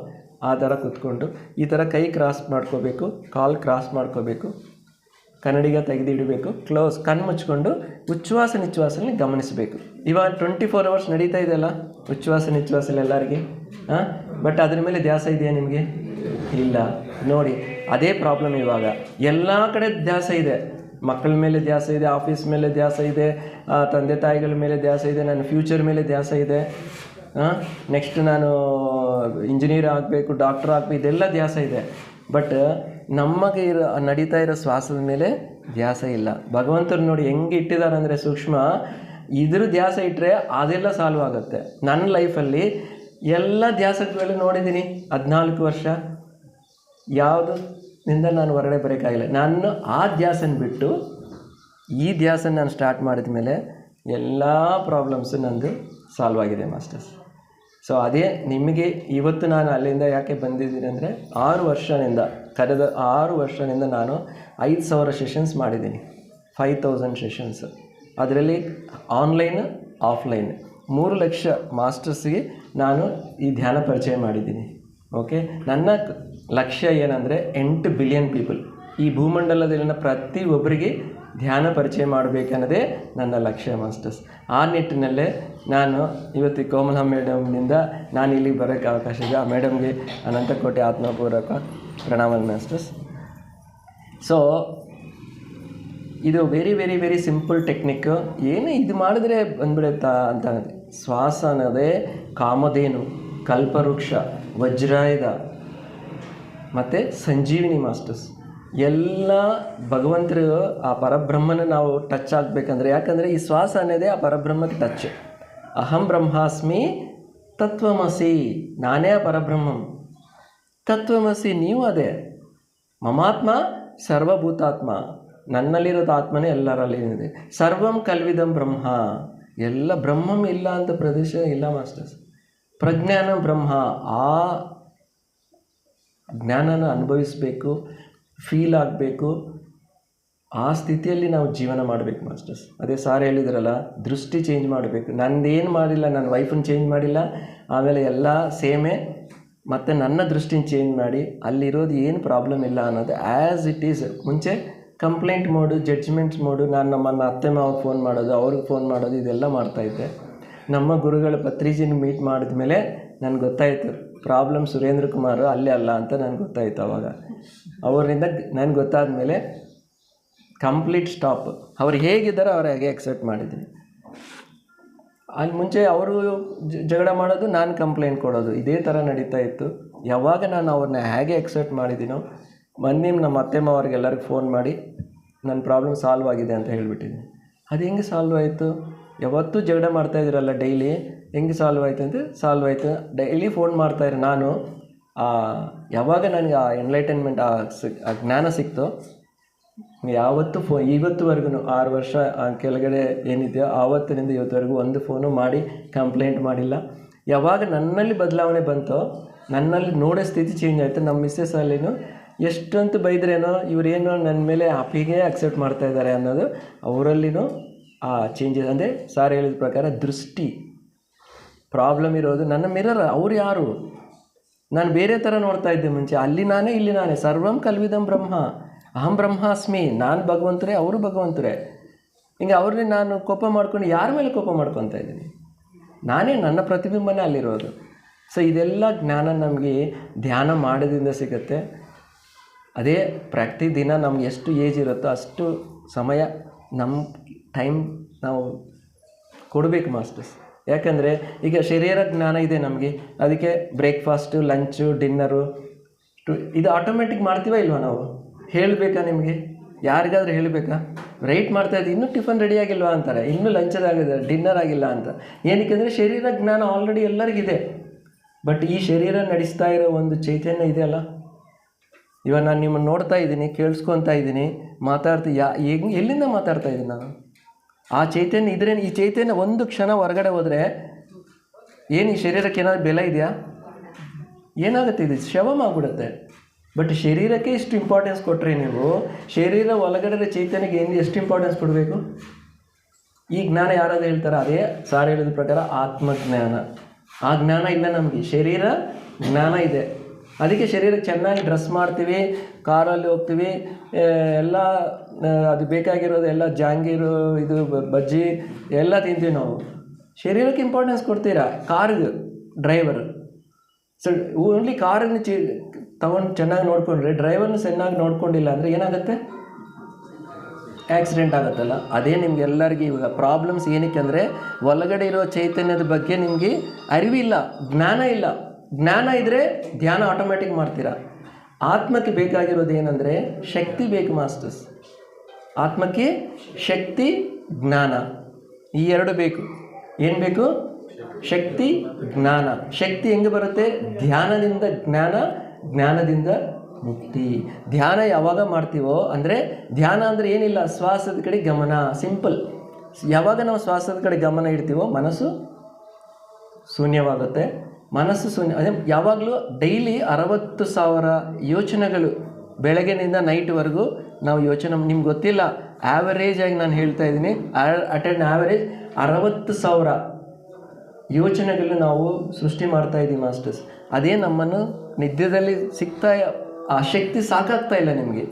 ಆ ಥರ ಕೂತ್ಕೊಂಡು ಈ ಥರ ಕೈ ಕ್ರಾಸ್ ಮಾಡ್ಕೋಬೇಕು, ಕಾಲು ಕ್ರಾಸ್ ಮಾಡ್ಕೋಬೇಕು, ಕನ್ನಡಿಗ ತೆಗೆದಿಡಬೇಕು, ಕಣ್ಣು ಮುಚ್ಕೊಂಡು ಉಚ್ಛ್ವಾಸ ನಿಶ್ವಾಸಲ್ಲಿ ಗಮನಿಸಬೇಕು. ಇವಾಗ 24 hours ನಡೀತಾ ಇದೆಯಲ್ಲ ಉಚ್ಛ್ವಾಸ ನಿಶ್ವಾಸಲ್ಲಿ ಎಲ್ಲರಿಗೆ. ಬಟ್ ಅದ್ರ ಮೇಲೆ ಧ್ಯಾಸ ಇದೆಯಾ ನಿಮಗೆ? ಇಲ್ಲ. ನೋಡಿ, ಅದೇ ಪ್ರಾಬ್ಲಮ್. ಇವಾಗ ಎಲ್ಲ ಕಡೆ ಧ್ಯಾಸ ಇದೆ. ಮಕ್ಕಳ ಮೇಲೆ ಧ್ಯಾಸ ಇದೆ, ಆಫೀಸ್ ಮೇಲೆ ಧ್ಯಾಸ ಇದೆ, ತಂದೆ ತಾಯಿಗಳ ಮೇಲೆ ಧ್ಯಾಸ ಇದೆ, ನನ್ನ ಫ್ಯೂಚರ್ ಮೇಲೆ ಧ್ಯಾಸ ಇದೆ. ನೆಕ್ಸ್ಟ್ ನಾನು ಇಂಜಿನಿಯರ್ ಆಗಬೇಕು, ಡಾಕ್ಟರ್ ಆಗಬೇಕು, ಇದೆಲ್ಲ ಧ್ಯಾಸ ಇದೆ. ಬಟ್ ನಮಗೆ ನಡೀತಾ ಇರೋ ಶ್ವಾಸದ ಮೇಲೆ ಧ್ಯಾಸ ಇಲ್ಲ. ಭಗವಂತರು ನೋಡಿ ಹೆಂಗೆ ಇಟ್ಟಿದ್ದಾರೆ ಅಂದರೆ ಸೂಕ್ಷ್ಮ. ಇದ್ರ ಧ್ಯಾಸ ಇಟ್ಟರೆ ಅದೆಲ್ಲ ಸಾಲ್ವ್ ಆಗುತ್ತೆ. ನನ್ನ ಲೈಫಲ್ಲಿ ಎಲ್ಲ ಧ್ಯಾಸಗಳು ನೋಡಿದ್ದೀನಿ 14 ವರ್ಷ. ಯಾವುದರಿಂದ ನಾನು ಹೊರಗಡೆ ಬರೋಕ್ಕಾಗಿಲ್ಲ. ನಾನು ಆ ಧ್ಯಾಸನ ಬಿಟ್ಟು ಈ ಧ್ಯಾಸನ ನಾನು ಸ್ಟಾರ್ಟ್ ಮಾಡಿದ ಮೇಲೆ ಎಲ್ಲ ಪ್ರಾಬ್ಲಮ್ಸು ನಂದು ಸಾಲ್ವ್ ಆಗಿದೆ ಮಾಸ್ಟರ್ಸ್. ಸೊ ಅದೇ ನಿಮಗೆ ಇವತ್ತು ನಾನು ಅಲ್ಲಿಂದ ಯಾಕೆ ಬಂದಿದ್ದೀನಿ ಅಂದರೆ, 6 ವರ್ಷದಿಂದ ನಾನು 5,000 ಸೆಷನ್ಸ್ ಮಾಡಿದ್ದೀನಿ. 5,000 ಸೆಷನ್ಸ್. ಅದರಲ್ಲಿ ಆನ್ಲೈನ್, ಆಫ್ಲೈನ್ 3 ಲಕ್ಷ ಮಾಸ್ಟರ್ಸ್ಗೆ ನಾನು ಈ ಧ್ಯಾನ ಪರಿಚಯ ಮಾಡಿದ್ದೀನಿ. ಓಕೆ, ನನ್ನ ಲಕ್ಷ್ಯ ಏನಂದರೆ 8 ಬಿಲಿಯನ್ ಪೀಪಲ್, ಈ ಭೂಮಂಡಲದಲ್ಲಿನ ಪ್ರತಿಯೊಬ್ಬರಿಗೆ ಧ್ಯಾನ ಪರಿಚಯ ಮಾಡಬೇಕನ್ನೋದೇ ನನ್ನ ಲಕ್ಷ್ಯ ಮಾಸ್ಟರ್ಸ್. ಆ ನಿಟ್ಟಿನಲ್ಲೇ ನಾನು ಇವತ್ತು ಕೋಮಲ ಮೇಡಮ್ನಿಂದ ನಾನು ಇಲ್ಲಿಗೆ ಬರೋಕ್ಕೆ ಅವಕಾಶ ಇದೆ. ಆ ಮೇಡಮ್ಗೆ ಅನಂತ ಕೋಟಿ ಆತ್ಮಪೂರ್ವಕ ಪ್ರಣಾಮ ಮಾಸ್ಟರ್ಸ್. ಸೊ ಇದು very very very simple technique. ಏನು ಇದು ಮಾಡಿದ್ರೆ ಬಂದ್ಬಿಡುತ್ತಾ ಅಂತ. ಶ್ವಾಸ ಅನ್ನೋದೇ ಕಾಮಧೇನು, ಕಲ್ಪವೃಕ್ಷ, ವಜ್ರಾಯುಧ ಮತ್ತು ಸಂಜೀವಿನಿ ಮಾಸ್ಟರ್ಸ್. ಎಲ್ಲ ಭಗವಂತರು ಆ ಪರಬ್ರಹ್ಮನ ನಾವು ಟಚ್ ಆಗಬೇಕಂದ್ರೆ, ಯಾಕಂದರೆ ಈ ಶ್ವಾಸ ಅನ್ನೋದೇ ಆ ಪರಬ್ರಹ್ಮಕ್ಕೆ ಟಚ್. ಅಹಂ ಬ್ರಹ್ಮಾಸ್ಮಿ ತತ್ವಮಸಿ, ನಾನೇ ಆ ಪರಬ್ರಹ್ಮಂ. ತತ್ವಮಸಿ, ನೀವು ಅದೇ. ಮಮಾತ್ಮ ಸರ್ವಭೂತಾತ್ಮ, ನನ್ನಲ್ಲಿರೋದು ಆತ್ಮನೇ ಎಲ್ಲರಲ್ಲಿ ಇದೆ. ಸರ್ವಂ ಕಲ್ವಿದಂ ಬ್ರಹ್ಮ, ಎಲ್ಲ ಬ್ರಹ್ಮಂ ಇಲ್ಲ ಅಂತ ಪ್ರದೇಶ ಇಲ್ಲ ಮಾಸ್ಟರ್ಸ್. ಪ್ರಜ್ಞಾನ ಬ್ರಹ್ಮ, ಆ ಜ್ಞಾನನ ಅನುಭವಿಸಬೇಕು, ಫೀಲ್ ಆಗಬೇಕು. ಆ ಸ್ಥಿತಿಯಲ್ಲಿ ನಾವು ಜೀವನ ಮಾಡಬೇಕು ಮಾಸ್ಟರ್ಸ್. ಅದೇ ಸಾರ್ ಹೇಳಿದ್ರಲ್ಲ, ದೃಷ್ಟಿ ಚೇಂಜ್ ಮಾಡಬೇಕು. ನಂದೇನು ಮಾಡಿಲ್ಲ, ನನ್ನ ವೈಫನ್ನು ಚೇಂಜ್ ಮಾಡಿಲ್ಲ, ಆಮೇಲೆ ಎಲ್ಲ ಸೇಮೇ. ಮತ್ತು ನನ್ನ ದೃಷ್ಟಿನ ಚೇಂಜ್ ಮಾಡಿ ಅಲ್ಲಿರೋದು ಏನು ಪ್ರಾಬ್ಲಮ್ ಇಲ್ಲ ಅನ್ನೋದು ಆ್ಯಸ್ ಇಟ್ ಈಸ್. ಮುಂಚೆ ಕಂಪ್ಲೇಂಟ್ ಮೋಡು, ಜಡ್ಜ್ಮೆಂಟ್ಸ್ ಮೋಡು, ನಾನು ನಮ್ಮನ್ನು ಅತ್ತೆ ಮಾವಿಗೆ ಫೋನ್ ಮಾಡೋದು, ಅವ್ರಿಗೆ ಫೋನ್ ಮಾಡೋದು, ಇದೆಲ್ಲ ಮಾಡ್ತಾಯಿದ್ದೆ. ನಮ್ಮ ಗುರುಗಳ ಪತ್ರಿಜಿನ ಮೀಟ್ ಮಾಡಿದ ಮೇಲೆ ನನಗೆ ಗೊತ್ತಾಯಿತು ಪ್ರಾಬ್ಲಮ್ ಸುರೇಂದ್ರ ಕುಮಾರ್ ಅಲ್ಲೇ ಅಲ್ಲ ಅಂತ ನನಗೆ ಗೊತ್ತಾಯಿತು. ಅವಾಗ ಅವರಿಂದ ನನಗೆ ಗೊತ್ತಾದ ಮೇಲೆ ಕಂಪ್ಲೀಟ್ ಸ್ಟಾಪ್. ಅವ್ರು ಹೇಗಿದ್ದಾರೆ ಅವ್ರು ಹೇಗೆ ಎಕ್ಸೆಪ್ಟ್ ಮಾಡಿದ್ದೀನಿ. ಅಲ್ಲಿ ಮುಂಚೆ ಅವರು ಜಗಳ ಮಾಡೋದು, ನಾನು ಕಂಪ್ಲೇಂಟ್ ಕೊಡೋದು, ಇದೇ ಥರ ನಡೀತಾ ಇತ್ತು. ಯಾವಾಗ ನಾನು ಅವ್ರನ್ನ ಹೇಗೆ ಎಕ್ಸೆಪ್ಟ್ ಮಾಡಿದ್ದೀನೋ ಮೊನ್ನೆ ನಮ್ಮ ಅತ್ತೆ ಮಾವರಿಗೆಲ್ಲರಿಗೂ ಫೋನ್ ಮಾಡಿ ನನ್ನ ಪ್ರಾಬ್ಲಮ್ ಸಾಲ್ವ್ ಆಗಿದೆ ಅಂತ ಹೇಳಿಬಿಟ್ಟಿದ್ದೀನಿ. ಅದು ಹೆಂಗೆ ಸಾಲ್ವ್ ಆಯಿತು? ಯಾವತ್ತೂ ಜಗಳ ಮಾಡ್ತಾಯಿದ್ದೀರಲ್ಲ ಡೈಲಿ, ಹೆಂಗೆ ಸಾಲ್ವ್ ಆಯಿತು ಅಂತ ಸಾಲ್ವ್ ಆಯಿತು. ಡೈಲಿ ಫೋನ್ ಮಾಡ್ತಾಯಿದ್ರು. ನಾನು ಯಾವಾಗ ನನಗೆ ಆ ಎನ್ಲೈಟನ್ಮೆಂಟ್ ಆ ಜ್ಞಾನ ಸಿಕ್ತು, ಯಾವತ್ತೂ ಇವತ್ತುವರೆಗೂ 6 ವರ್ಷ ಕೆಳಗಡೆ ಏನಿದೆಯೋ ಆವತ್ತಿನಿಂದ ಇವತ್ತುವರೆಗೂ ಒಂದು ಫೋನು ಮಾಡಿ ಕಂಪ್ಲೇಂಟ್ ಮಾಡಿಲ್ಲ. ಯಾವಾಗ ನನ್ನಲ್ಲಿ ಬದಲಾವಣೆ ಬಂತೋ, ನನ್ನಲ್ಲಿ ನೋಡೋ ಸ್ಥಿತಿ ಚೇಂಜ್ ಆಯಿತು. ನಮ್ಮ ಮಿಸ್ಸಸ್ ಅಲ್ಲಿನೂ ಎಷ್ಟಂತೂ ಬೈದ್ರೇನೋ ಇವರೇನೋ ನನ್ನ ಮೇಲೆ ಹ್ಯಾಪಿಗೆ ಅಕ್ಸೆಪ್ಟ್ ಮಾಡ್ತಾಯಿದ್ದಾರೆ ಅನ್ನೋದು ಅವರಲ್ಲಿನೂ ಆ ಚೇಂಜಸ್. ಅಂದರೆ ಸಾರ್ ಹೇಳಿದ ಪ್ರಕಾರ ದೃಷ್ಟಿ ಪ್ರಾಬ್ಲಮ್ ಇರೋದು ನನ್ನ ಮಿರರ್. ಅವ್ರು ಯಾರು? ನಾನು ಬೇರೆ ಥರ ನೋಡ್ತಾ ಇದ್ದೆ ಮುಂಚೆ. ಅಲ್ಲಿ ನಾನೇ, ಇಲ್ಲಿ ನಾನೇ. ಸರ್ವಂ ಕಲ್ವಿದಂ ಬ್ರಹ್ಮ, ಅಹಂ ಬ್ರಹ್ಮಾಸ್ಮಿ. ನಾನು ಭಗವಂತರೇ, ಅವರು ಭಗವಂತರೇ. ಹಿಂಗೆ ಅವ್ರನ್ನೇ ನಾನು ಕೋಪ ಮಾಡ್ಕೊಂಡು ಯಾರ ಮೇಲೆ ಕೋಪ ಮಾಡ್ಕೊತಾ ಇದ್ದೀನಿ? ನಾನೇ, ನನ್ನ ಪ್ರತಿಬಿಂಬನೇ ಅಲ್ಲಿರೋದು. ಸೊ ಇದೆಲ್ಲ ಜ್ಞಾನ ನಮಗೆ ಧ್ಯಾನ ಮಾಡೋದ್ರಿಂದ ಸಿಗುತ್ತೆ. ಅದೇ ಪ್ರತಿದಿನ ನಮ್ಗೆ ಎಷ್ಟು ಏಜ್ ಇರುತ್ತೋ ಅಷ್ಟು ಸಮಯ ನಮ್ಮ ಟೈಮ್ ನಾವು ಕೊಡಬೇಕು ಮಾಸ್ಟರ್ಸ್. ಯಾಕಂದರೆ ಈಗ ಶರೀರ ಜ್ಞಾನ ಇದೆ ನಮಗೆ, ಅದಕ್ಕೆ ಬ್ರೇಕ್ಫಾಸ್ಟು, ಲಂಚು, ಡಿನ್ನರು ಇದು ಆಟೋಮೆಟಿಕ್ ಮಾಡ್ತೀವ ಇಲ್ವಾ? ನಾವು ಹೇಳಬೇಕಾ? ನಿಮಗೆ ಯಾರಿಗಾದ್ರೂ ಹೇಳಬೇಕಾ? ರೈಟ್ ಮಾಡ್ತಾಯಿದ್ದು, ಇನ್ನೂ ಟಿಫನ್ ರೆಡಿ ಆಗಿಲ್ವಾ ಅಂತಾರೆ, ಇನ್ನೂ ಲಂಚದಾಗಿದೆ, ಡಿನ್ನರ್ ಆಗಿಲ್ಲ ಅಂತ. ಏನಕ್ಕೆ ಅಂದರೆ ಶರೀರ ಜ್ಞಾನ ಆಲ್ರೆಡಿ ಎಲ್ಲರಿಗಿದೆ. ಬಟ್ ಈ ಶರೀರ ನಡೆಸ್ತಾ ಇರೋ ಒಂದು ಚೈತನ್ಯ ಇದೆಯಲ್ಲ, ಇವಾಗ ನಾನು ನಿಮ್ಮನ್ನು ನೋಡ್ತಾ ಇದ್ದೀನಿ, ಕೇಳಿಸ್ಕೊತಾ ಇದ್ದೀನಿ, ಎಲ್ಲಿಂದ ಮಾತಾಡ್ತಾ ಇದ್ದೀನಿ ನಾನು? ಆ ಚೈತನ್ಯ ಇದ್ರೆ, ಈ ಚೈತನ್ಯ ಒಂದು ಕ್ಷಣ ಹೊರಗಡೆ ಹೋದರೆ ಏನು ಈ ಶರೀರಕ್ಕೆ ಏನಾದರೂ ಬೆಲೆ ಇದೆಯಾ? ಏನಾಗುತ್ತೆ? ಇದು ಶವಮಾಗ್ಬಿಡುತ್ತೆ. ಬಟ್ ಶರೀರಕ್ಕೆ ಇಷ್ಟು ಇಂಪಾರ್ಟೆನ್ಸ್ ಕೊಟ್ಟರೆ ನೀವು ಶರೀರ ಒಳಗಡೆ ಚೈತನ್ಯಕ್ಕೆ ಎಷ್ಟು ಇಂಪಾರ್ಟೆನ್ಸ್ ಕೊಡಬೇಕು? ಈ ಜ್ಞಾನ ಯಾರಾದರೂ ಹೇಳ್ತಾರೆ? ಅದೇ ಸಾರ್ ಹೇಳಿದ ಪ್ರಕಾರ ಆತ್ಮಜ್ಞಾನ. ಆ ಜ್ಞಾನ ಇಲ್ಲ ನಮಗೆ, ಶರೀರ ಜ್ಞಾನ ಇದೆ. ಅದಕ್ಕೆ ಶರೀರಕ್ಕೆ ಚೆನ್ನಾಗಿ ಡ್ರೆಸ್ ಮಾಡ್ತೀವಿ, ಕಾರಲ್ಲಿ ಹೋಗ್ತೀವಿ, ಎಲ್ಲ ಅದು ಬೇಕಾಗಿರೋದು ಎಲ್ಲ ಜಾಂಗೀರು, ಇದು ಬಜ್ಜಿ ಎಲ್ಲ ತಿಂತೀವಿ ನಾವು. ಶರೀರಕ್ಕೆ ಇಂಪಾರ್ಟೆನ್ಸ್ ಕೊಡ್ತೀರಾ? ಕಾರ್ಗೆ ಡ್ರೈವರ್ ಸೊ ಓನ್ಲಿ ಕಾರನ್ನು ತಗೊಂಡು ಚೆನ್ನಾಗಿ ನೋಡಿಕೊಂಡ್ರೆ, ಡ್ರೈವರ್ನ ಚೆನ್ನಾಗಿ ನೋಡ್ಕೊಂಡಿಲ್ಲ ಅಂದರೆ ಏನಾಗುತ್ತೆ? ಆಕ್ಸಿಡೆಂಟ್ ಆಗುತ್ತಲ್ಲ. ಅದೇ ನಿಮಗೆಲ್ಲರಿಗೂ ಇವಾಗ ಪ್ರಾಬ್ಲಮ್ಸ್ ಏನಕ್ಕೆ ಅಂದರೆ, ಒಳಗಡೆ ಇರೋ ಚೈತನ್ಯದ ಬಗ್ಗೆ ನಿಮಗೆ ಅರಿವಿಲ್ಲ, ಜ್ಞಾನ ಇಲ್ಲ. ಜ್ಞಾನ ಇದ್ದರೆ ಧ್ಯಾನ ಆಟೋಮ್ಯಾಟಿಕ್ ಮಾಡ್ತೀರಾ. ಆತ್ಮಕ್ಕೆ ಬೇಕಾಗಿರೋದು ಏನಂದರೆ ಶಕ್ತಿ ಬೇಕು ಮಾಸ್ಟರ್ಸ್. ಆತ್ಮಕ್ಕೆ ಶಕ್ತಿ, ಜ್ಞಾನ, ಈ ಎರಡು ಬೇಕು. ಏನು ಬೇಕು? ಶಕ್ತಿ, ಜ್ಞಾನ. ಶಕ್ತಿ ಹೆಂಗೆ ಬರುತ್ತೆ? ಧ್ಯಾನದಿಂದ ಜ್ಞಾನ, ಜ್ಞಾನದಿಂದ ಮುಕ್ತಿ. ಧ್ಯಾನ ಯಾವಾಗ ಮಾಡ್ತೀವೋ, ಅಂದರೆ ಧ್ಯಾನ ಅಂದರೆ ಏನಿಲ್ಲ, ಶ್ವಾಸದ ಕಡೆ ಗಮನ. ಸಿಂಪಲ್. ಯಾವಾಗ ನಾವು ಶ್ವಾಸದ ಕಡೆ ಗಮನ ಇಡ್ತೀವೋ ಮನಸ್ಸು ಶೂನ್ಯವಾಗುತ್ತೆ. ಮನಸ್ಸು ಶೂನ್ಯ. ಅದೇ ಯಾವಾಗಲೂ ಡೈಲಿ 60,000 ಯೋಚನೆಗಳು ಬೆಳಗ್ಗೆನಿಂದ ನೈಟ್ವರೆಗೂ ನಾವು ಯೋಚನೆ. ನಿಮ್ಗೆ ಗೊತ್ತಿಲ್ಲ, ಆ್ಯಾವರೇಜ್ ಆಗಿ ನಾನು ಹೇಳ್ತಾ ಇದ್ದೀನಿ, ಅಟ್ ಆನ್ ಆ್ಯಾವರೇಜ್ 60,000 ಯೋಚನೆಗಳು ನಾವು ಸೃಷ್ಟಿ ಮಾಡ್ತಾ ಇದ್ದೀವಿ ಮಾಸ್ಟರ್ಸ್. ಅದೇ ನಮ್ಮನ್ನು ನಿದ್ಯದಲ್ಲಿ ಆ ಶಕ್ತಿ ಸಾಕಾಗ್ತಾ ಇಲ್ಲ ನಿಮಗೆ.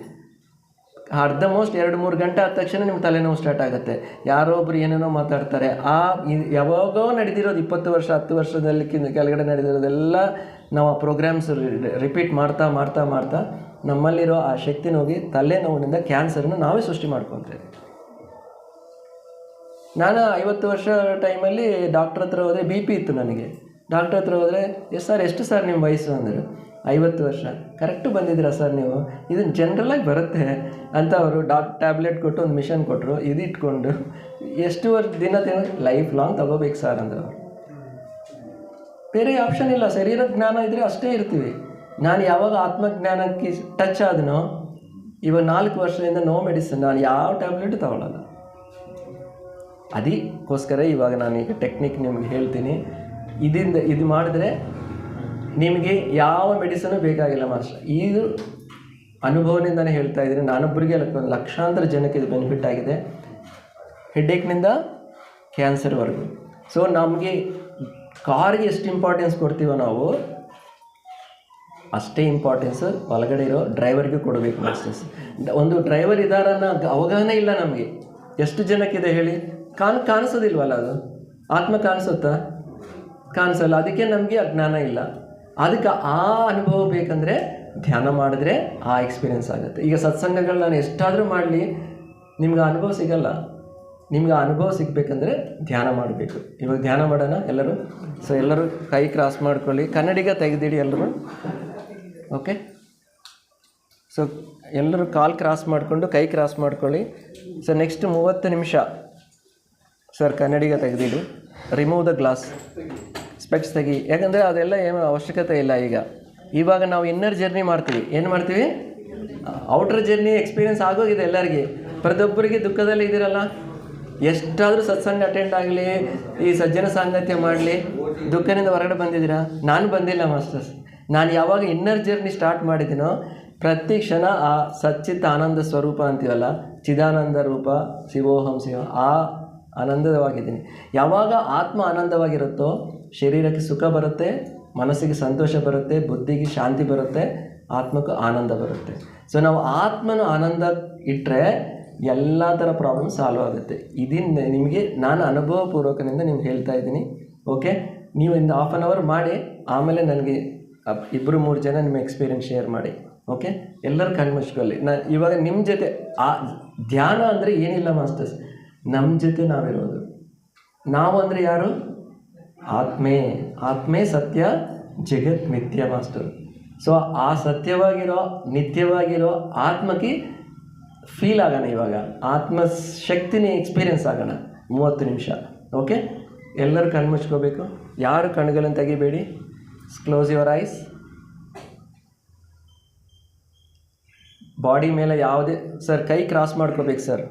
ಅರ್ಧ ಮೋಸ್ಟ್ 2-3 ಗಂಟೆ ಆದ ತಕ್ಷಣ ನಿಮ್ಗೆ ತಲೆನೋವು ಸ್ಟಾರ್ಟ್ ಆಗುತ್ತೆ. ಯಾರೋ ಒಬ್ರು ಏನೇನೋ ಮಾತಾಡ್ತಾರೆ. ಯಾವಾಗೋ ನಡೆದಿರೋದು 20 ವರ್ಷ 10 ವರ್ಷದಲ್ಲಿ ಕೆಳಗಡೆ ನಡೆದಿರೋದೆಲ್ಲ ನಾವು ಆ ಪ್ರೋಗ್ರಾಮ್ಸ್ ರಿಪೀಟ್ ಮಾಡ್ತಾ ಮಾಡ್ತಾ ಮಾಡ್ತಾ ನಮ್ಮಲ್ಲಿರೋ ಆ ಶಕ್ತಿನ ಹೋಗಿ ತಲೆನೋವಿನಿಂದ ಕ್ಯಾನ್ಸರ್ನ ನಾವೇ ಸೃಷ್ಟಿ ಮಾಡ್ಕೊತೇವೆ. ನಾನು 50 ವರ್ಷ ಟೈಮಲ್ಲಿ ಡಾಕ್ಟ್ರ್ ಹತ್ರ ಹೋದರೆ, ಬಿ ಪಿ ಇತ್ತು ನನಗೆ. ಡಾಕ್ಟ್ರ್ ಹತ್ರ ಹೋದರೆ, ಎಷ್ಟು ಸರ್ ನಿಮ್ಮ ವಯಸ್ಸು ಅಂದರು. 50 ವರ್ಷ. ಕರೆಕ್ಟು ಬಂದಿದ್ದೀರಾ ಸರ್ ನೀವು, ಇದನ್ನು ಜನರಲಾಗಿ ಬರುತ್ತೆ ಅಂತ ಅವರು ಟ್ಯಾಬ್ಲೆಟ್ ಕೊಟ್ಟು ಒಂದು ಮಿಷನ್ ಕೊಟ್ಟರು. ಇದು ಇಟ್ಕೊಂಡು ಎಷ್ಟು ದಿನ ಲೈಫ್ ಲಾಂಗ್ ತಗೋಬೇಕು ಸರ್ ಅಂದರು. ಬೇರೆ ಆಪ್ಷನ್ ಇಲ್ಲ. ಶರೀರ ಜ್ಞಾನ ಇದ್ದರೆ ಅಷ್ಟೇ ಇರ್ತೀವಿ. ನಾನು ಯಾವಾಗ ಆತ್ಮಜ್ಞಾನಕ್ಕೆ ಟಚ್ ಆದನೋ, ಇವಾಗ 4 ವರ್ಷದಿಂದ ನೋ ಮೆಡಿಸಿನ್, ನಾನು ಯಾವ ಟ್ಯಾಬ್ಲೆಟು ತಗೊಳ್ಳಲ್ಲ. ಅದಕ್ಕೋಸ್ಕರ ಇವಾಗ ನಾನು ಈಗ ಟೆಕ್ನಿಕ್ ನಿಮ್ಗೆ ಹೇಳ್ತೀನಿ. ಇದು ಮಾಡಿದ್ರೆ ನಿಮಗೆ ಯಾವ ಮೆಡಿಸಿನು ಬೇಕಾಗಿಲ್ಲ ಮಾಸ್ಟರ್. ಇದು ಅನುಭವದಿಂದನೇ ಹೇಳ್ತಾ ಇದ್ದೀನಿ. ನಾನೊಬ್ಬರಿಗೆ ಲಕ್ಷಾಂತರ ಜನಕ್ಕೆ ಇದು ಬೆನಿಫಿಟ್ ಆಗಿದೆ, ಹೆಡ್ಏಕ್ನಿಂದ ಕ್ಯಾನ್ಸರ್ವರೆಗೂ. ಸೊ ನಮಗೆ ಕಾರ್ಗೆ ಎಷ್ಟು ಇಂಪಾರ್ಟೆನ್ಸ್ ಕೊಡ್ತೀವೋ ನಾವು, ಅಷ್ಟೇ ಇಂಪಾರ್ಟೆನ್ಸು ಒಳಗಡೆ ಇರೋ ಡ್ರೈವರ್ಗೆ ಕೊಡಬೇಕು ಮಾಸ್ಟರ್ಸ್. ಒಂದು ಡ್ರೈವರ್ ಇದ್ದಾರನ್ನ ಅವಗಾಹನೆ ಇಲ್ಲ ನಮಗೆ. ಎಷ್ಟು ಜನಕ್ಕಿದೆ ಹೇಳಿ? ಕಾಣಿಸೋದಿಲ್ವಲ್ಲ ಅದು. ಆತ್ಮ ಕಾಣಿಸುತ್ತಾ? ಕಾಣಿಸಲ್ಲ. ಅದಕ್ಕೆ ನಮಗೆ ಅಜ್ಞಾನ ಇಲ್ಲ. ಅದಕ್ಕೆ ಆ ಅನುಭವ ಬೇಕಂದರೆ ಧ್ಯಾನ ಮಾಡಿದ್ರೆ ಆ ಎಕ್ಸ್ಪೀರಿಯೆನ್ಸ್ ಆಗುತ್ತೆ. ಈಗ ಸತ್ಸಂಗಗಳು ನಾನು ಎಷ್ಟಾದರೂ ಮಾಡಲಿ, ನಿಮ್ಗೆ ಅನುಭವ ಸಿಗಲ್ಲ. ನಿಮ್ಗೆ ಅನುಭವ ಸಿಗಬೇಕಂದ್ರೆ ಧ್ಯಾನ ಮಾಡಬೇಕು. ಇವಾಗ ಧ್ಯಾನ ಮಾಡೋಣ ಎಲ್ಲರೂ. ಸೊ ಎಲ್ಲರೂ ಕೈ ಕ್ರಾಸ್ ಮಾಡ್ಕೊಳ್ಳಿ, ಕನ್ನಡಿಗ ತೆಗೆದಿಡಿ ಎಲ್ಲರೂ. ಓಕೆ. ಸೊ ಎಲ್ಲರೂ ಕಾಲ್ ಕ್ರಾಸ್ ಮಾಡಿಕೊಂಡು ಕೈ ಕ್ರಾಸ್ ಮಾಡ್ಕೊಳ್ಳಿ. ಸರ್ ನೆಕ್ಸ್ಟ್ 30 ನಿಮಿಷ ಸರ್ ಕನ್ನಡಿಗ ತೆಗೆದಿಡಿ. ರಿಮೂವ್ ದ ಗ್ಲಾಸ್, ಸ್ಪೆಕ್ಸ್ ತೆಗಿ. ಯಾಕಂದರೆ ಅದೆಲ್ಲ ಏನು ಅವಶ್ಯಕತೆ ಇಲ್ಲ. ಇವಾಗ ನಾವು ಇನ್ನರ್ ಜರ್ನಿ ಮಾಡ್ತೀವಿ. ಏನು ಮಾಡ್ತೀವಿ? ಔಟರ್ ಜರ್ನಿ ಎಕ್ಸ್ಪೀರಿಯೆನ್ಸ್ ಆಗೋಗಿದೆ ಎಲ್ಲರಿಗೆ. ಪ್ರತಿಯೊಬ್ಬರಿಗೆ ದುಃಖದಲ್ಲಿ ಇದ್ದೀರಲ್ಲ, ಎಷ್ಟಾದರೂ ಸತ್ಸಂಗ ಅಟೆಂಡ್ ಆಗಲಿ, ಈ ಸಜ್ಜನ ಸಾಂಗತ್ಯ ಮಾಡಲಿ, ದುಃಖದಿಂದ ಹೊರಗಡೆ ಬಂದಿದ್ದೀರಾ? ನಾನು ಬಂದಿಲ್ಲ ಮಾಸ್ಟರ್ಸ್. ನಾನು ಯಾವಾಗ ಇನ್ನರ್ ಜರ್ನಿ ಸ್ಟಾರ್ಟ್ ಮಾಡಿದ್ದೀನೋ ಪ್ರತಿ ಕ್ಷಣ ಆ ಸಚ್ಚಿತ್ ಆನಂದ ಸ್ವರೂಪ ಅಂತೀವಲ್ಲ, ಚಿದಾನಂದ ರೂಪ ಶಿವೋಹಂ ಶಿವ, ಆ ಆನಂದವಾಗಿದ್ದೀನಿ. ಯಾವಾಗ ಆತ್ಮ ಆನಂದವಾಗಿರುತ್ತೋ ಶರೀರಕ್ಕೆ ಸುಖ ಬರುತ್ತೆ, ಮನಸ್ಸಿಗೆ ಸಂತೋಷ ಬರುತ್ತೆ, ಬುದ್ಧಿಗೆ ಶಾಂತಿ ಬರುತ್ತೆ, ಆತ್ಮಕ್ಕೂ ಆನಂದ ಬರುತ್ತೆ. ಸೊ ನಾವು ಆತ್ಮನ ಆನಂದ ಇಟ್ಟರೆ ಎಲ್ಲ ಥರ ಪ್ರಾಬ್ಲಮ್ ಸಾಲ್ವ್ ಆಗುತ್ತೆ. ಇದನ್ನು ನಿಮಗೆ ನಾನು ಅನುಭವಪೂರ್ವಕನಿಂದ ನಿಮ್ಗೆ ಹೇಳ್ತಾ ಇದ್ದೀನಿ. ಓಕೆ, ನೀವು ಒಂದು ಹಾಫ್ ಆನ್ ಅವರ್ ಮಾಡಿ, ಆಮೇಲೆ ನನಗೆ 2-3 ಜನ ನಿಮ್ಮ ಎಕ್ಸ್ಪೀರಿಯನ್ಸ್ ಶೇರ್ ಮಾಡಿ. ಓಕೆ, ಎಲ್ಲರೂ ಕಣ್ಮುಚ್ಕೊಳ್ಳಿ. ಇವಾಗ ನಿಮ್ಮ ಜೊತೆ ಆ ಧ್ಯಾನ ಅಂದರೆ ಏನಿಲ್ಲ ಮಾಸ್ಟರ್ಸ್, ನಮ್ಮ ಜೊತೆ ನಾವಿರೋದು. ನಾವು ಅಂದರೆ ಯಾರು? ಆತ್ಮೇ ಸತ್ಯ, ಜಗತ್ ಮಿಥ್ಯ ಮಾಸ್ಟರ್. ಸೊ ಆ ಸತ್ಯವಾಗಿರೋ ನಿತ್ಯವಾಗಿರೋ ಆತ್ಮಕ್ಕೆ ಫೀಲ್ ಆಗೋಣ. ಇವಾಗ ಆತ್ಮಶಕ್ತಿನೇ ಎಕ್ಸ್ಪೀರಿಯೆನ್ಸ್ ಆಗೋಣ 30 ನಿಮಿಷ. ಓಕೆ, ಎಲ್ಲರೂ ಕಣ್ಣು ಮುಚ್ಕೋಬೇಕು. ಯಾರು ಕಣ್ಣುಗಳನ್ನು ತೆಗಿಬೇಡಿ. Close your eyes. ಬಾಡಿ ಮೇಲೆ ಯಾವುದೇ ಸರ್ ಕೈ ಕ್ರಾಸ್ ಮಾಡ್ಕೋಬೇಕು ಸರ್.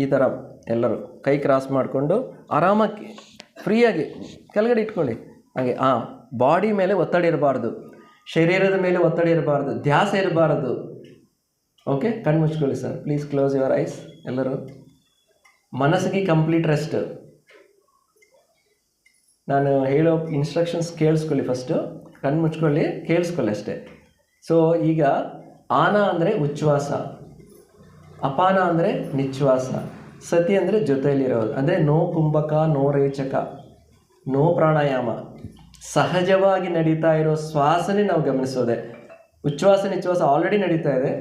ಈ ಥರ ಎಲ್ಲರೂ ಕೈ ಕ್ರಾಸ್ ಮಾಡಿಕೊಂಡು ಆರಾಮಾಗಿ ಫ್ರೀಯಾಗಿ ಕೆಳಗಡೆ ಇಟ್ಕೊಳ್ಳಿ. ಹಾಗೆ ಬಾಡಿ ಮೇಲೆ ಒತ್ತಡ ಇರಬಾರ್ದು, ಶರೀರದ ಮೇಲೆ ಒತ್ತಡ ಇರಬಾರ್ದು, ಧ್ಯಾಸ ಇರಬಾರ್ದು. ಓಕೆ, ಕಣ್ಣು ಮುಚ್ಕೊಳ್ಳಿ sir. Please close your eyes. ಎಲ್ಲರೂ ಮನಸ್ಸಿಗೆ ಕಂಪ್ಲೀಟ್ ರೆಸ್ಟ್. ನಾನು ಹೇಳೋ ಇನ್ಸ್ಟ್ರಕ್ಷನ್ಸ್ ಕೇಳಿಸ್ಕೊಳ್ಳಿ. ಫಸ್ಟು ಕಣ್ಣು ಮುಚ್ಕೊಳ್ಳಿ, ಕೇಳಿಸ್ಕೊಳ್ಳಿ ಅಷ್ಟೇ. ಸೊ ಈಗ ಆನ ಅಂದರೆ ಉಚ್ಛ್ವಾಸ, ಅಪಾನ ಅಂದರೆ ನಿಶ್ವಾಸ, ಸತಿ ಅಂದರೆ ಜೊತೆಯಲ್ಲಿರೋದು. ಅಂದರೆ ನೋ ಕುಂಭಕ, ನೋ ರೇಚಕ, ನೋ ಪ್ರಾಣಾಯಾಮ. ಸಹಜವಾಗಿ ನಡೀತಾ ಇರೋ ಶ್ವಾಸನೇ ನಾವು ಗಮನಿಸೋದೆ. ಉಚ್ಛ್ವಾಸ ನಿಶ್ವಾಸ ಆಲ್ರೆಡಿ ನಡೀತಾ ಇದೆ.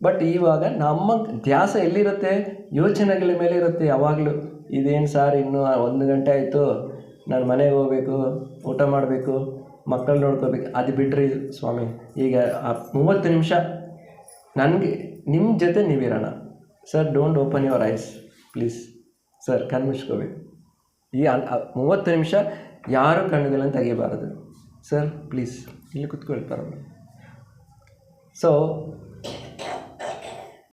ಬಟ್ ಇವಾಗ ನಮ್ಮ ಧ್ಯಾಸ ಎಲ್ಲಿರುತ್ತೆ? ಯೋಚನೆಗಳ ಮೇಲೆ ಇರುತ್ತೆ ಯಾವಾಗಲೂ. ಇದೇನು ಸಾರ್, ಇನ್ನೂ 1 ಗಂಟೆ ಆಯಿತು, ನಾನು ಮನೆಗೆ ಹೋಗಬೇಕು, ಊಟ ಮಾಡಬೇಕು, ಮಕ್ಕಳು ನೋಡ್ಕೋಬೇಕು. ಅದು ಬಿಟ್ಟರೆ ಸ್ವಾಮಿ ಈಗ 30 ನಿಮಿಷ ನನಗೆ ನಿಮ್ಮ ಜೊತೆ ನೀವಿರೋಣ. Sir don't open your eyes please. Sir ಕಣ್ಣು ಮುಚ್ಕೋಬೇಕು. ಈ 30 ನಿಮಿಷ ಯಾರೂ ಕಣ್ಣುಗಳನ್ನು ತೆಗಿಬಾರದು. ಸರ್ ಪ್ಲೀಸ್ ಇಲ್ಲಿ ಕುತ್ಕೊಳ್ತಾರೆ. ಸೊ